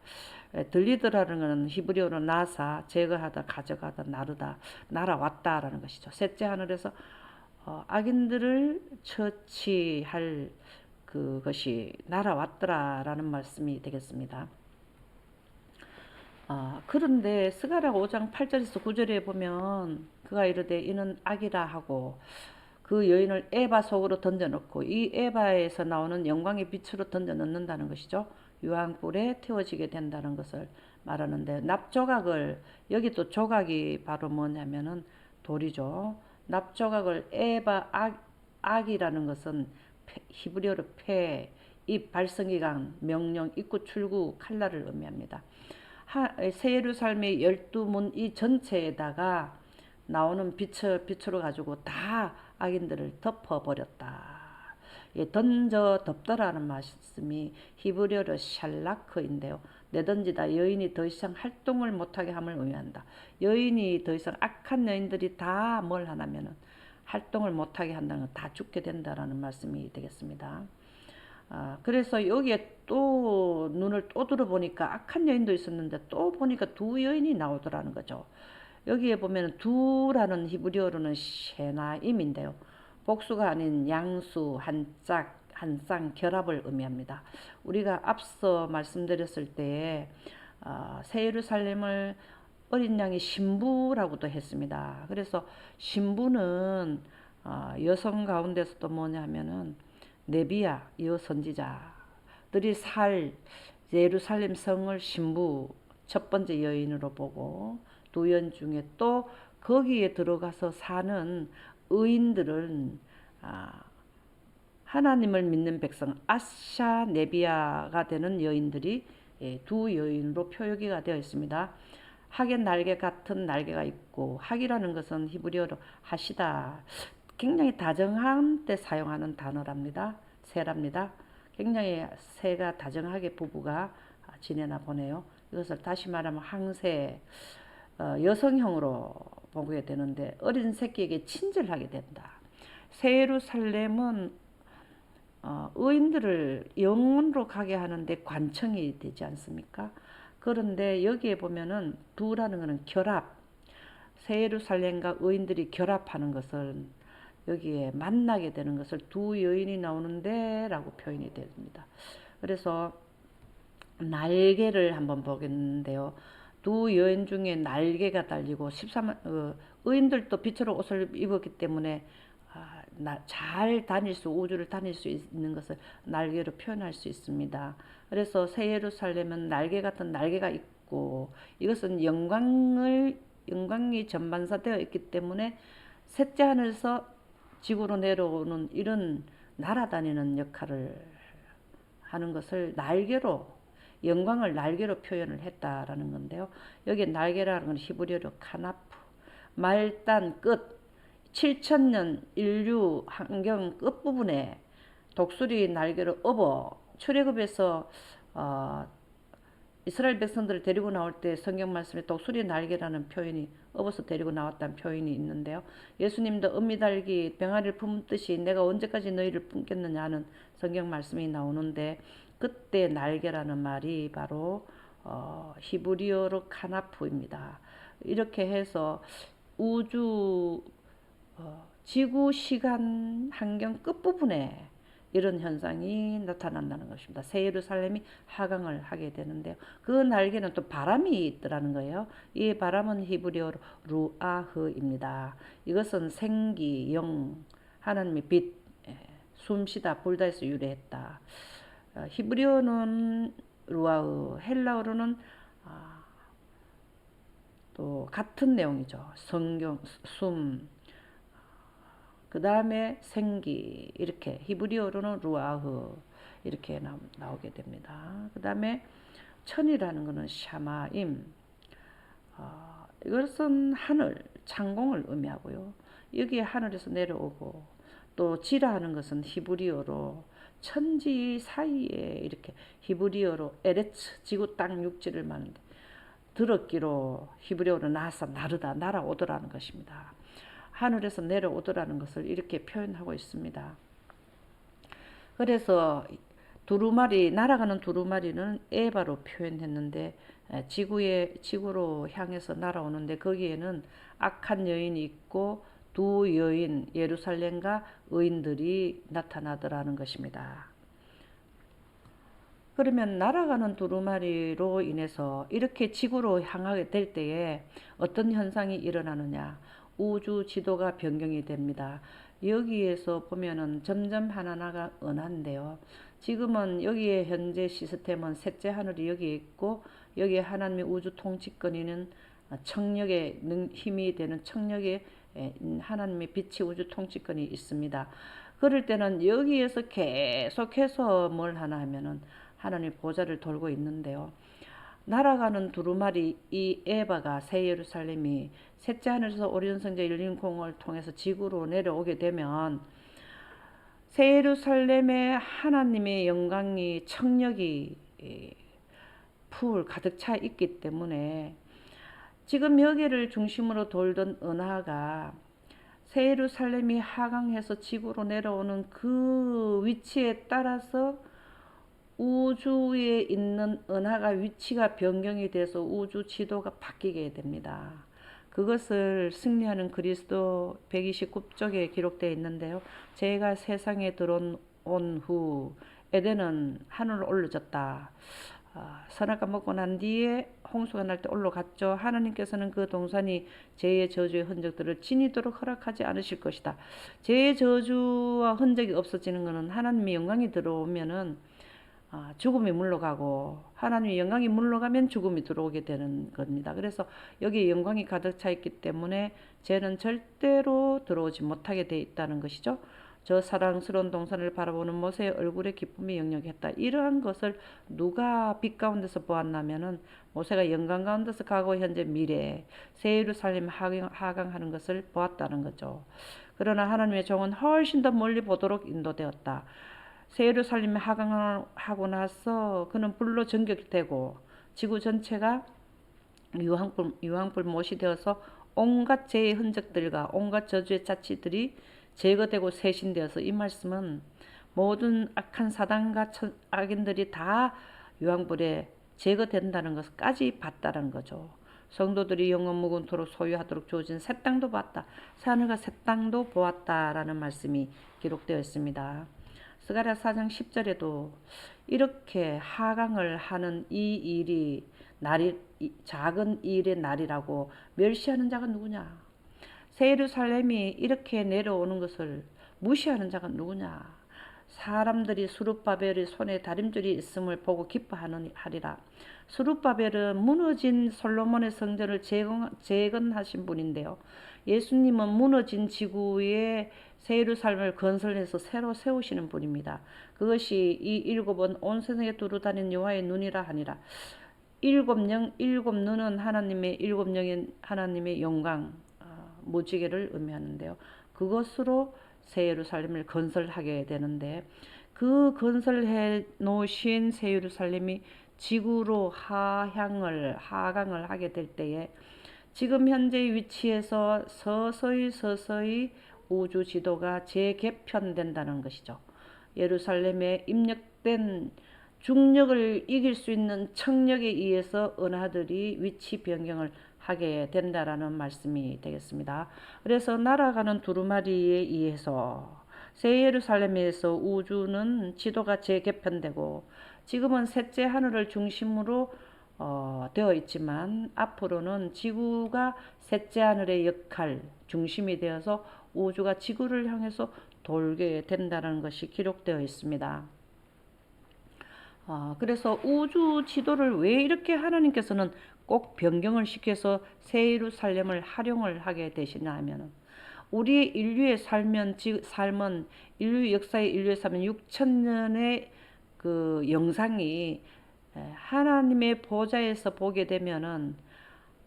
들리더라는 것은 히브리어로 나사, 제거하다, 가져가다, 나르다, 날아왔다라는 것이죠. 셋째 하늘에서 악인들을 처치할 그것이 날아왔더라라는 말씀이 되겠습니다. 그런데 스가랴 5장 8절에서 9절에 보면 그가 이르되 이는 악이라 하고 그 여인을 에바 속으로 던져놓고 이 에바에서 나오는 영광의 빛으로 던져넣는다는 것이죠. 유황불에 태워지게 된다는 것을 말하는데 납조각을 여기 또 조각이 바로 뭐냐면은 돌이죠. 납조각을 에바 악이라는 것은 히브리어로 입, 발성기관, 명령, 입구, 출구, 칼날을 의미합니다. 새 예루살렘의 12문 이 전체에다가 나오는 빛으로 가지고 다 악인들을 덮어버렸다. 덮더라는 말씀이 히브리어로 샬라크인데요. 내던지다. 여인이 더 이상 활동을 못하게 함을 의미한다. 여인이 더 이상 악한 여인들이 다 뭘 하냐면은 활동을 못하게 한다는 건 다 죽게 된다라는 말씀이 되겠습니다. 그래서 여기에 또 눈을 또 들어보니까 악한 여인도 있었는데 또 보니까 두 여인이 나오더라는 거죠. 여기에 보면 두라는 히브리어로는 쉐나임인데요. 복수가 아닌 양수, 한짝, 한쌍, 결합을 의미합니다. 우리가 앞서 말씀드렸을 때에 새 예루살렘을 어린 양이 신부라고도 했습니다. 그래서 신부는 여성 가운데서도 뭐냐 하면은 네비야, 여선지자들이 살 예루살렘 성을 신부 첫 번째 여인으로 보고 두 여인 중에 또 거기에 들어가서 사는 의인들은 하나님을 믿는 백성 아샤 네비아가 되는 여인들이 두 여인으로 표기가 되어 있습니다. 학의 날개 같은 날개가 있고 학이라는 것은 히브리어로 하시다. 굉장히 다정한 때 사용하는 단어랍니다. 새랍니다. 굉장히 새가 다정하게 부부가 지내나 보네요. 이것을 다시 말하면 항새 여성형으로 보게 되는데 어린 새끼에게 친절하게 된다. 새 예루살렘은 의인들을 영원으로 가게 하는데 관청이 되지 않습니까? 그런데 여기에 보면은 두라는 것은 결합, 새 예루살렘과 의인들이 결합하는 것을 여기에 만나게 되는 것을 두 여인이 나오는데 라고 표현이 됩니다. 그래서 날개를 한번 보겠는데요. 두 여인 중에 날개가 달리고 13 의인들도 빛으로 옷을 입었기 때문에 잘 우주를 다닐 수 있는 것을 날개로 표현할 수 있습니다. 그래서 새 예루살렘은 날개 같은 날개가 있고 이것은 영광이 전반사되어 있기 때문에 셋째 하늘에서 지구로 내려오는 이런 날아다니는 역할을 하는 것을 날개로 영광을 날개로 표현을 했다라는 건데요. 여기 날개라는 건 히브리어로 카나프, 말단 끝, 7,000년 인류 환경 끝부분에 독수리 날개로 업어 출애굽에서 이스라엘 백성들을 데리고 나올 때 성경 말씀에 독수리 날개라는 표현이 업어서 데리고 나왔다는 표현이 있는데요. 예수님도 은미달기 병아리를 품듯이 내가 언제까지 너희를 품겠느냐 하는 성경 말씀이 나오는데 그때 날개라는 말이 바로 히브리어로 카나프입니다. 이렇게 해서 우주 지구 시간 환경 끝부분에 이런 현상이 나타난다는 것입니다. 새 예루살렘이 하강을 하게 되는데요. 그 날개는 또 바람이 있더라는 거예요. 이 바람은 히브리어로 루아흐입니다. 이것은 생기, 영, 하나님의 빛, 숨쉬다, 불다에서 유래했다. 히브리어는 루아흐, 헬라어로는 또 같은 내용이죠. 성경, 숨, 그 다음에 생기, 이렇게 히브리어로는 루아흐 이렇게 나오게 됩니다. 그 다음에 천이라는 것은 샤마임, 이것은 하늘, 창공을 의미하고요. 여기에 하늘에서 내려오고 또 지라 하는 것은 히브리어로 천지 사이에 이렇게 히브리어로 에레츠, 지구 땅 육지를 말하는데 들었기로 히브리어로 나사, 나르다, 날아오더라는 것입니다. 하늘에서 내려오더라는 것을 이렇게 표현하고 있습니다. 그래서 날아가는 두루마리는 에바로 표현했는데 지구로 향해서 날아오는데 거기에는 악한 여인이 있고 두 여인 예루살렘과 의인들이 나타나더라는 것입니다. 그러면 날아가는 두루마리로 인해서 이렇게 지구로 향하게 될 때에 어떤 현상이 일어나느냐? 우주 지도가 변경이 됩니다. 여기에서 보면은 점점 하나하나가 은한데요. 지금은 여기에 현재 시스템은 셋째 하늘이 여기에 있고 여기에 하나님의 우주 통치권이는 청력의 힘이 되는 청력의 하나님의 빛이 우주 통치권이 있습니다. 그럴 때는 여기에서 계속해서 뭘 하나 하면은 하나님의 보좌를 돌고 있는데요. 날아가는 두루마리 이 에바가 새 예루살렘이 셋째 하늘에서 오리온 성자 열린 공을 통해서 지구로 내려오게 되면 새 예루살렘의 하나님의 영광이 청력이 풀 가득 차 있기 때문에 지금 여기를 중심으로 돌던 은하가 새 예루살렘이 하강해서 지구로 내려오는 그 위치에 따라서 우주에 있는 은하가 위치가 변경이 돼서 우주 지도가 바뀌게 됩니다. 그것을 승리하는 그리스도 129쪽에 기록되어 있는데요. 제가 세상에 들어온 후 에덴은 하늘로 올라졌다. 선악과 먹고 난 뒤에 홍수가 날 때 올라갔죠. 하나님께서는 그 동산이 죄의 저주의 흔적들을 지니도록 허락하지 않으실 것이다. 죄의 저주와 흔적이 없어지는 것은 하나님의 영광이 들어오면은 죽음이 물러가고 하나님의 영광이 물러가면 죽음이 들어오게 되는 겁니다. 그래서 여기에 영광이 가득 차 있기 때문에 죄는 절대로 들어오지 못하게 돼 있다는 것이죠. 저 사랑스러운 동산을 바라보는 모세의 얼굴에 기쁨이 역력했다. 이러한 것을 누가 빛 가운데서 보았냐면은 모세가 영광 가운데서 과거, 현재, 미래 새 예루살렘 하강하는 것을 보았다는 거죠. 그러나 하나님의 종은 훨씬 더 멀리 보도록 인도되었다. 새 예루살렘에 하강하고 나서 그는 불로 전격되고 지구 전체가 유황불 못이 되어서 온갖 죄의 흔적들과 온갖 저주의 자취들이 제거되고 세신되어서 이 말씀은 모든 악한 사단과 악인들이 다 유황불에 제거된다는 것까지 봤다는 거죠. 성도들이 영원 무궁토록 소유하도록 주어진 새 땅도 봤다. 새하늘과 새 땅도 보았다라는 말씀이 기록되어 있습니다. 스가랴 4장 10절에도 이렇게 하강을 하는 이 일이 작은 일의 날이라고 멸시하는 자가 누구냐? 새 예루살렘이 이렇게 내려오는 것을 무시하는 자가 누구냐? 사람들이 수룹바벨의 손에 다림줄이 있음을 보고 기뻐하리라. 수룹바벨은 무너진 솔로몬의 성전을 재건하신 분인데요. 예수님은 무너진 지구에 새 예루살렘을 건설해서 새로 세우시는 분입니다. 그것이 이 일곱은 온 세상에 두루 다니는 여호와의 눈이라 하니라. 일곱 눈은 하나님의 일곱 영인 하나님의 영광 무지개를 의미하는데요. 그것으로 새 예루살렘을 건설하게 되는데 그 건설해 놓으신 새 예루살렘이 지구로 하강을 하게 될 때에 지금 현재 위치에서 서서히 우주 지도가 재개편된다는 것이죠. 예루살렘에 입력된 중력을 이길 수 있는 청력에 의해서 은하들이 위치 변경을 하게 된다라는 말씀이 되겠습니다. 그래서 날아가는 두루마리에 의해서 새 예루살렘에서 우주는 지도가 재개편되고 지금은 셋째 하늘을 중심으로 되어 있지만 앞으로는 지구가 셋째 하늘의 역할 중심이 되어서 우주가 지구를 향해서 돌게 된다는 것이 기록되어 있습니다. 그래서 우주 지도를 왜 이렇게 하나님께서는 꼭 변경을 시켜서 새 예루살렘을 활용을 하게 되시냐 하면은 우리의 인류의 삶은 인류 역사의 인류의 삶은 6천년의 그 영상이 하나님의 보좌에서 보게 되면은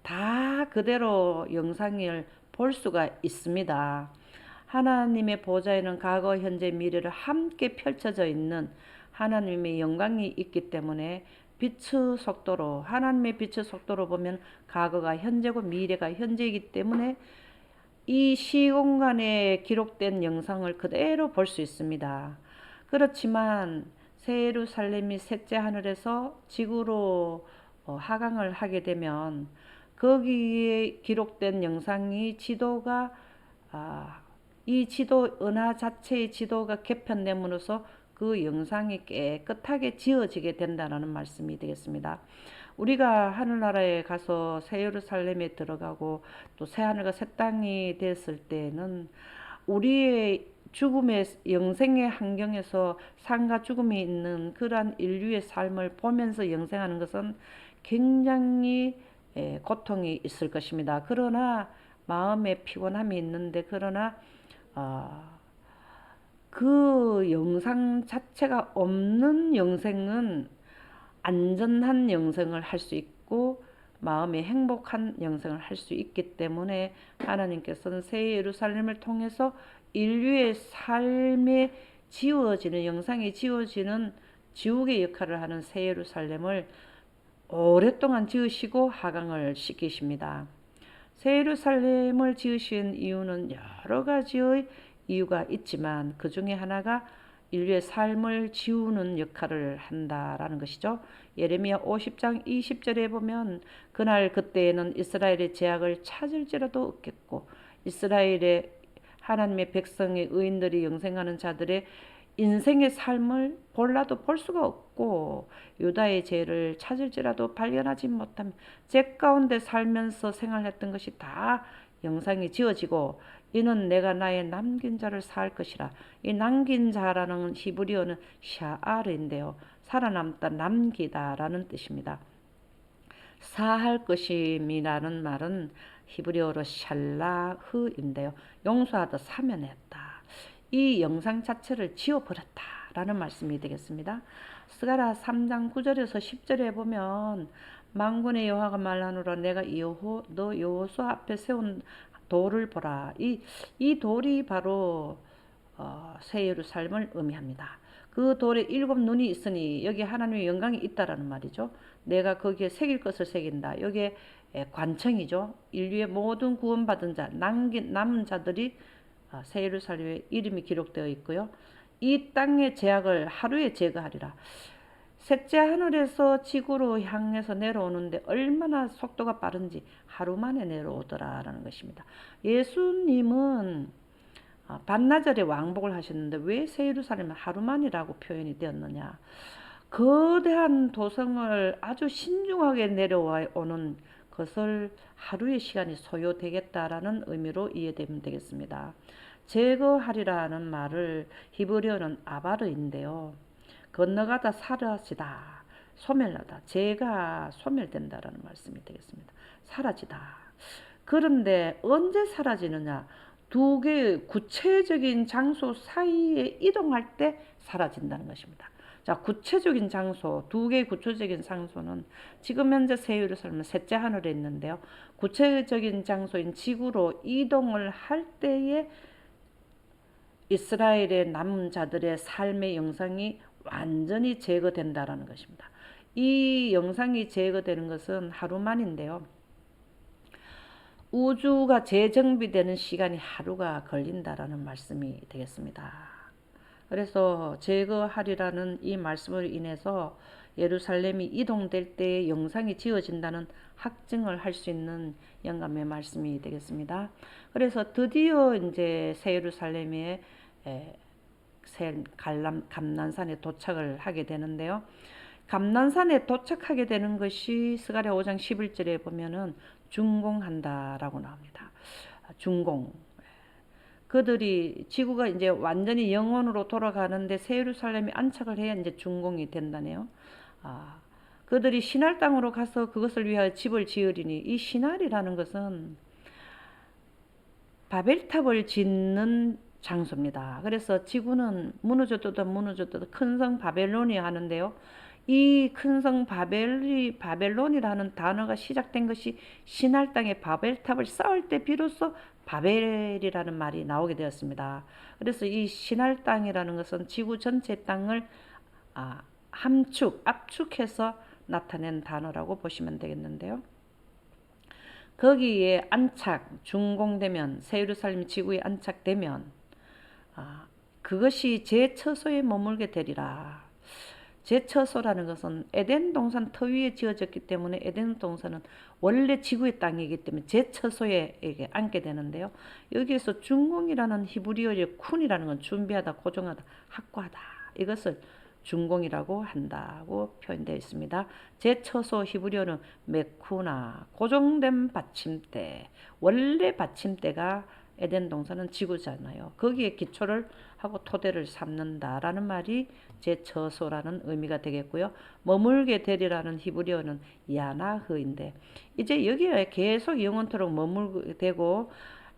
다 그대로 영상을 볼 수가 있습니다. 하나님의 보좌에는 과거, 현재, 미래를 함께 펼쳐져 있는 하나님의 영광이 있기 때문에 빛의 속도로 하나님의 빛의 속도로 보면 과거가 현재고 미래가 현재이기 때문에 이 시공간에 기록된 영상을 그대로 볼 수 있습니다. 그렇지만 새 예루살렘이 셋째 하늘에서 지구로 하강을 하게 되면 거기에 기록된 영상이 지도가 이 지도 은하 자체의 지도가 개편됨으로써 그 영상이 깨끗하게 지어지게 된다는 말씀이 되겠습니다. 우리가 하늘나라에 가서 새 예루살렘에 들어가고 또 새 하늘과 새 땅이 됐을 때는 우리의 죽음의 영생의 환경에서 삶과 죽음이 있는 그러한 인류의 삶을 보면서 영생하는 것은 굉장히 고통이 있을 것입니다. 그러나 마음에 피곤함이 있는데 그러나 그 영상 자체가 없는 영생은 안전한 영생을 할 수 있고 마음이 행복한 영생을 할 수 있기 때문에 하나님께서는 새 예루살렘을 통해서 인류의 삶에 지워지는 영상이 지워지는 지옥의 역할을 하는 새 예루살렘을 오랫동안 지으시고 하강을 시키십니다. 새 예루살렘을 지으신 이유는 여러 가지의 이유가 있지만 그 중에 하나가 인류의 삶을 지우는 역할을 한다라는 것이죠. 예레미야 50장 20절에 보면 그날 그때에는 이스라엘의 제약을 찾을지라도 없겠고 이스라엘의 하나님의 백성의 의인들이 영생하는 자들의 인생의 삶을 볼라도 볼 수가 없고 유다의 죄를 찾을지라도 발견하지 못하며 죄 가운데 살면서 생활했던 것이 다 영상이 지어지고 이는 내가 나의 남긴 자를 사할 것이라. 이 남긴 자라는 히브리어는 샤아르인데요. 살아남다, 남기다라는 뜻입니다. 사할 것임이라는 말은 히브리어로 샬라흐인데요. 용서하다, 사면했다. 이 영상 자체를 지워버렸다라는 말씀이 되겠습니다. 스가랴 3장 9절에서 10절에 보면 만군의 여호와가 말하노라 내가 너 여호수아 앞에 세운 돌을 보라. 이 돌이 바로 새 예루살렘을 의미합니다. 그 돌에 7 눈이 있으니 여기 하나님의 영광이 있다라는 말이죠. 내가 거기에 새길 것을 새긴다. 여기에 관청이죠. 인류의 모든 구원받은 자, 남은 자들이 새 예루살렘의 이름이 기록되어 있고요. 이 땅의 죄악을 하루에 제거하리라. 셋째 하늘에서 지구로 향해서 내려오는데 얼마나 속도가 빠른지 하루 만에 내려오더라라는 것입니다. 예수님은 반나절에 왕복을 하셨는데 왜 새 예루살렘은 하루 만이라고 표현이 되었느냐. 거대한 도성을 아주 신중하게 내려오는 것을 하루의 시간이 소요되겠다라는 의미로 이해되면 되겠습니다. 제거하리라는 말을 히브리어는 아바르인데요. 건너가다 사라지다, 소멸하다, 죄가 소멸된다라는 말씀이 되겠습니다. 사라지다. 그런데 언제 사라지느냐? 두 개의 구체적인 장소 사이에 이동할 때 사라진다는 것입니다. 자, 구체적인 장소, 두 개의 구체적인 장소는 지금 현재 새 예루살렘은 셋째 하늘에 있는데요. 구체적인 장소인 지구로 이동을 할 때에 이스라엘의 남은 자들의 삶의 영상이 완전히 제거된다라는 것입니다. 이 영상이 제거되는 것은 하루만인데요. 우주가 재정비되는 시간이 하루가 걸린다라는 말씀이 되겠습니다. 그래서 제거하리라는 이 말씀으로 인해서 예루살렘이 이동될 때 영상이 지어진다는 확증을 할 수 있는 영감의 말씀이 되겠습니다. 그래서 드디어 이제 새 예루살렘에 감난산에 도착을 하게 되는데요. 감난산에 도착하게 되는 것이 스가랴 5장 11절에 보면은 준공한다라고 나옵니다. 준공. 그들이 지구가 이제 완전히 영원으로 돌아가는데 새 예루살렘이 안착을 해야 이제 준공이 된다네요. 그들이 신할 땅으로 가서 그것을 위하여 집을 지으리니 이 신할이라는 것은 바벨탑을 짓는 장소입니다. 그래서 지구는 무너져도 큰 성 바벨론이 하는데요. 이 큰 성 바벨론이라는 단어가 시작된 것이 신할 땅에 바벨탑을 쌓을 때 비로소 바벨이라는 말이 나오게 되었습니다. 그래서 이 신할 땅이라는 것은 지구 전체 땅을 압축해서 나타낸 단어라고 보시면 되겠는데요. 거기에 준공되면 새 예루살렘 지구에 안착되면 그것이 제 처소에 머물게 되리라. 제 처소라는 것은 에덴 동산 터 위에 지어졌기 때문에 에덴 동산은 원래 지구의 땅이기 때문에 제 처소에 앉게 되는데요. 여기에서 준공이라는 히브리어의 쿤이라는 건 준비하다, 고정하다, 확고하다. 이것을 준공이라고 한다고 표현되어 있습니다. 제 처소 히브리어는 메쿠나, 고정된 받침대. 원래 받침대가 에덴 동산은 지구잖아요. 거기에 기초를 하고 토대를 삼는다라는 말이 제 처소라는 의미가 되겠고요. 머물게 되리라는 히브리어는 야나흐인데 이제 여기에 계속 영원토록 머물게 되고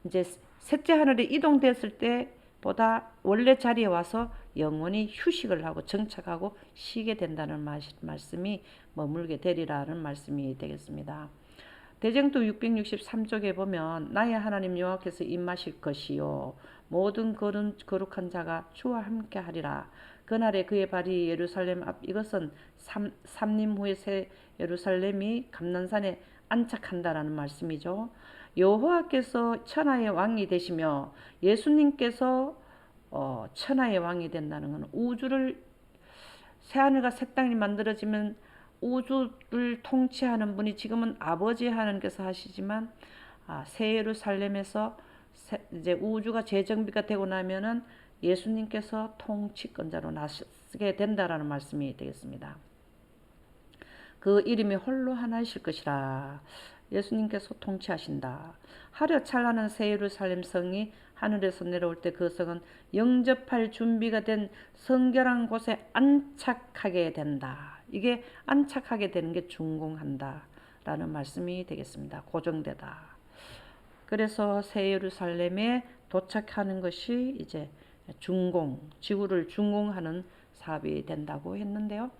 이제 셋째 하늘에 이동됐을 때보다 원래 자리에 와서 영원히 휴식을 하고 정착하고 쉬게 된다는 말씀이 머물게 되리라는 말씀이 되겠습니다. 대쟁투 663쪽에 보면 나의 하나님 여호와께서 임하실 것이요 모든 거룩한 자가 주와 함께 하리라. 그날에 그의 발이 예루살렘 앞 이것은 삼림 후에 새 예루살렘이 감난산에 안착한다라는 말씀이죠. 여호와께서 천하의 왕이 되시며 예수님께서 천하의 왕이 된다는 것은 우주를 새하늘과 새 땅이 만들어지면 우주를 통치하는 분이 지금은 아버지 하나님께서 하시지만 새 예루살렘에서 이제 우주가 재정비가 되고 나면은 예수님께서 통치권자로 나시게 된다라는 말씀이 되겠습니다. 그 이름이 홀로 하나이실 것이라. 예수님께서 통치하신다. 하려 찬란한 새 예루살렘 성이 하늘에서 내려올 때 그 성은 영접할 준비가 된 성결한 곳에 안착하게 된다. 이게 안착하게 되는 게 준공한다 라는 말씀이 되겠습니다. 고정되다. 그래서 새 예루살렘에 도착하는 것이 이제 지구를 준공하는 사업이 된다고 했는데요.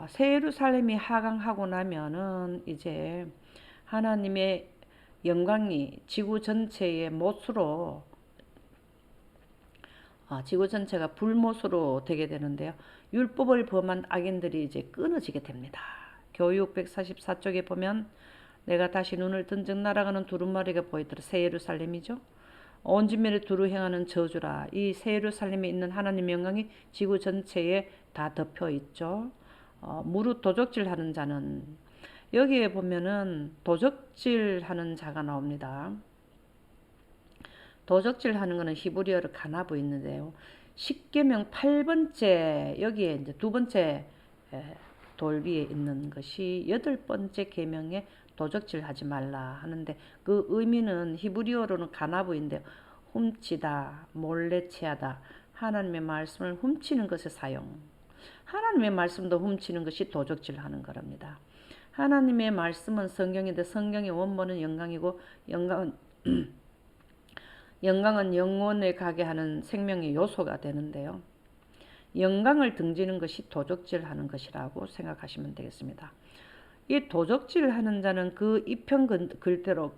새 예루살렘이 하강하고 나면은 이제 하나님의 영광이 지구 전체의 못으로 지구 전체가 불못으로 되게 되는데요. 율법을 범한 악인들이 이제 끊어지게 됩니다. 교육 144쪽에 보면 내가 다시 눈을 뜬즉 날아가는 두루마리가 보이더라. 새 예루살렘이죠. 온 진면에 두루 행하는 저주라. 이 새 예루살렘에 있는 하나님의 영광이 지구 전체에 다 덮여 있죠. 무릇 도적질하는 자는 여기에 보면은 도적질하는 자가 나옵니다. 도적질하는 것은 히브리어로 가나브 있는데요. 10계명 8번째 여기에 이제 두 번째 돌 위에 있는 것이 8번째 계명에 도적질하지 말라 하는데 그 의미는 히브리어로는 가나브인데 훔치다, 몰래 취하다, 하나님의 말씀을 훔치는 것에 사용. 하나님의 말씀도 훔치는 것이 도적질하는 거랍니다. 하나님의 말씀은 성경인데 성경의 원본은 영광이고 영광은 영혼에 가게 하는 생명의 요소가 되는데요. 영광을 등지는 것이 도적질하는 것이라고 생각하시면 되겠습니다. 이 도적질하는 자는 그 이편 글대로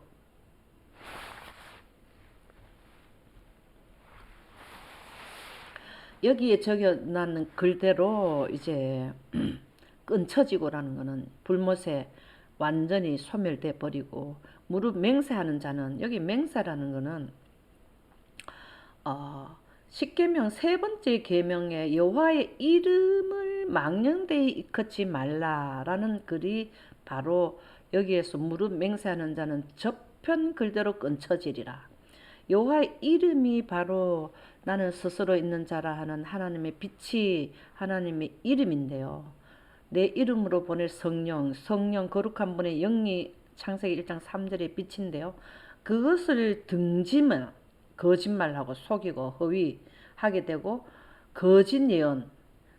여기에 적어놨는 글대로 이제 끊쳐지고라는 것은 불못에 완전히 소멸돼 버리고 무릎 맹세하는 자는 여기 맹세라는 것은 10계명 세 번째 계명에 여호와의 이름을 망령되이 일컫지 말라라는 글이 바로 여기에서 무릎 맹세하는 자는 저편 글대로 끊쳐지리라. 여호와의 이름이 바로 나는 스스로 있는 자라 하는 하나님의 빛이 하나님의 이름인데요. 내 이름으로 보낼 성령 거룩한 분의 영이 창세기 1장 3절의 빛인데요. 그것을 등지면 거짓말하고 속이고 허위하게 되고 거짓 예언,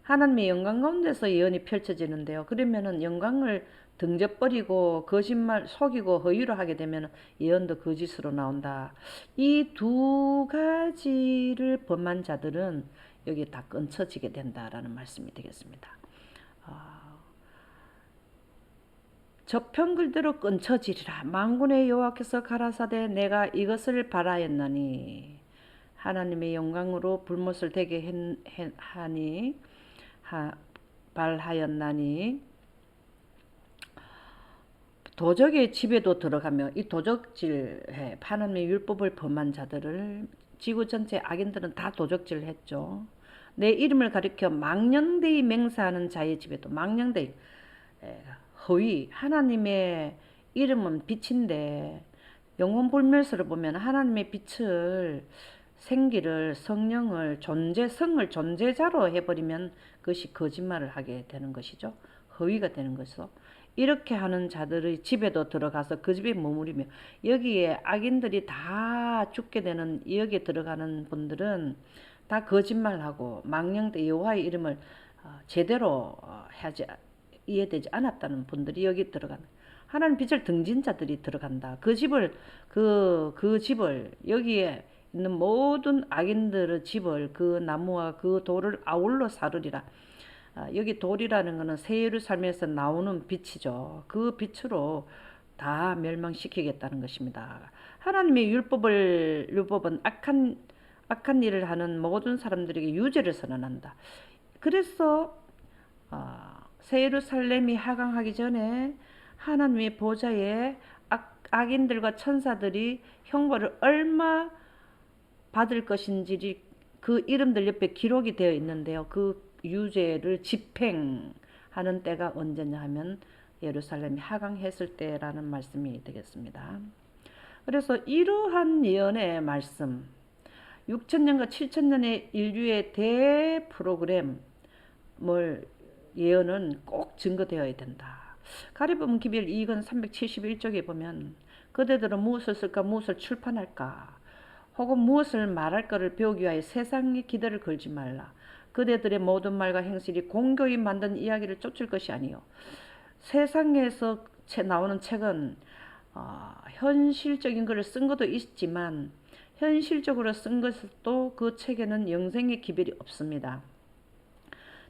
하나님의 영광 가운데서 예언이 펼쳐지는데요. 그러면은 영광을 등져버리고 거짓말 속이고 허위로 하게 되면 예언도 거짓으로 나온다. 이 두 가지를 범한 자들은 여기 다 끊쳐지게 된다라는 말씀이 되겠습니다. 저편 글대로 끊쳐지리라. 만군의 여호와께서 가라사대 내가 이것을 바라였나니 하나님의 영광으로 불못을 되게 하니 발하였나니 도적의 집에도 들어가며 이 도적질해 하나님의 율법을 범한 자들을 지구 전체 악인들은 다 도적질했죠. 내 이름을 가리켜 망령되이 맹세하는 자의 집에도 망령되이 허위 하나님의 이름은 빛인데 영혼 불멸서를 보면 하나님의 빛을 생기를 성령을 존재성을 존재자로 해버리면 그것이 거짓말을 하게 되는 것이죠. 허위가 되는 것이죠. 이렇게 하는 자들의 집에도 들어가서 그 집에 머무르며 여기에 악인들이 다 죽게 되는 여기에 들어가는 분들은 다 거짓말하고 망령되 여호와의 이름을 제대로 이해되지 않았다는 분들이 여기 들어간다. 하나님 빛을 등진 자들이 들어간다. 그 집을 여기에 있는 모든 악인들의 집을 그 나무와 그 돌을 아울러 사르리라. 여기 돌이라는 것은 새 예루살렘에서 나오는 빛이죠. 그 빛으로 다 멸망시키겠다는 것입니다. 하나님의 율법은 악한 일을 하는 모든 사람들에게 유죄를 선언한다. 그래서 새 예루살렘이 하강하기 전에 하나님의 보좌에 악인들과 천사들이 형벌을 얼마 받을 것인지 그 이름들 옆에 기록이 되어 있는데요. 그 유죄를 집행하는 때가 언제냐 하면 예루살렘이 하강했을 때라는 말씀이 되겠습니다. 그래서 이러한 예언의 말씀, 6천년과 7천년의 인류의 대프로그램을 예언은 꼭 증거되어야 된다. 가리부분 기별 2권 371쪽에 보면 그대들은 무엇을 쓸까 무엇을 출판할까 혹은 무엇을 말할까를 배우기 위하여 세상의 기대를 걸지 말라. 그대들의 모든 말과 행실이 공교히 만든 이야기를 쫓을 것이 아니요 세상에서 나오는 책은 현실적인 것을 쓴 것도 있지만 현실적으로 쓴 것도 그 책에는 영생의 기별이 없습니다.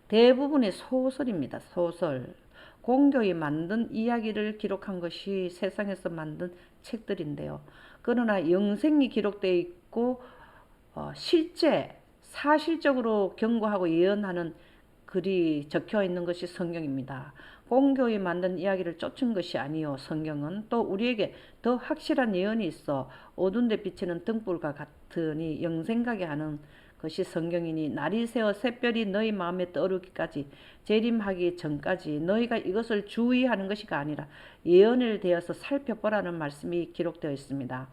대부분의 소설입니다. 소설. 공교히 만든 이야기를 기록한 것이 세상에서 만든 책들인데요. 그러나 영생이 기록되어 있고 실제 사실적으로 경고하고 예언하는 글이 적혀 있는 것이 성경입니다. 공교히 만든 이야기를 쫓은 것이 아니요 성경은 또 우리에게 더 확실한 예언이 있어 어두운 데 비치는 등불과 같으니 영생가게 하는 것이 성경이니 날이 새어 샛별이 너희 마음에 떠오르기까지 재림하기 전까지 너희가 이것을 주의하는 것이가 아니라 예언을 대어서 살펴보라는 말씀이 기록되어 있습니다.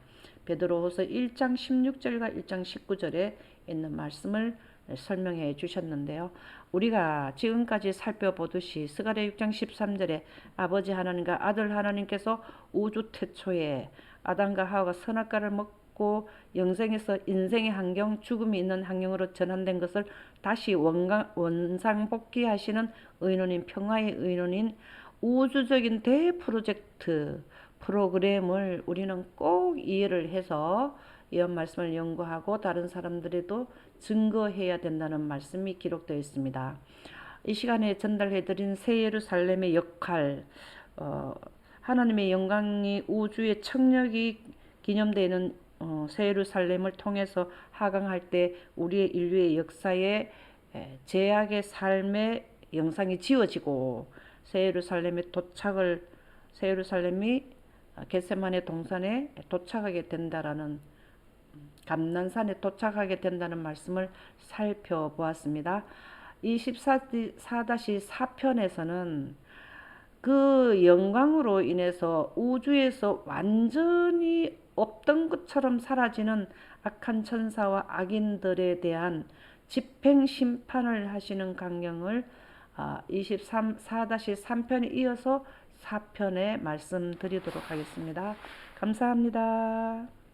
베드로후서 1장 16절과 1장 19절에 있는 말씀을 설명해 주셨는데요. 우리가 지금까지 살펴보듯이 스가랴 6장 13절에 아버지 하나님과 아들 하나님께서 우주 태초에 아담과 하와가 선악과를 먹고 영생에서 인생의 환경, 죽음이 있는 환경으로 전환된 것을 다시 원상복귀하시는 의논인 평화의 의논인 우주적인 대프로젝트 프로그램을 우리는 꼭 이해를 해서 이 말씀을 연구하고 다른 사람들에도 증거해야 된다는 말씀이 기록되어 있습니다. 이 시간에 전달해드린 새 예루살렘의 역할, 하나님의 영광이 우주의 청력이 기념되는 새 예루살렘을 통해서 하강할 때 우리의 인류의 역사에 제약의 삶의 영상이 지워지고 새 예루살렘이 겟세마네 동산에 도착하게 된다라는 감난산에 도착하게 된다는 말씀을 살펴보았습니다. 24-4편에서는 그 영광으로 인해서 우주에서 완전히 없던 것처럼 사라지는 악한 천사와 악인들에 대한 집행 심판을 하시는 강령을 24-3편에 이어서 4편에 말씀드리도록 하겠습니다. 감사합니다.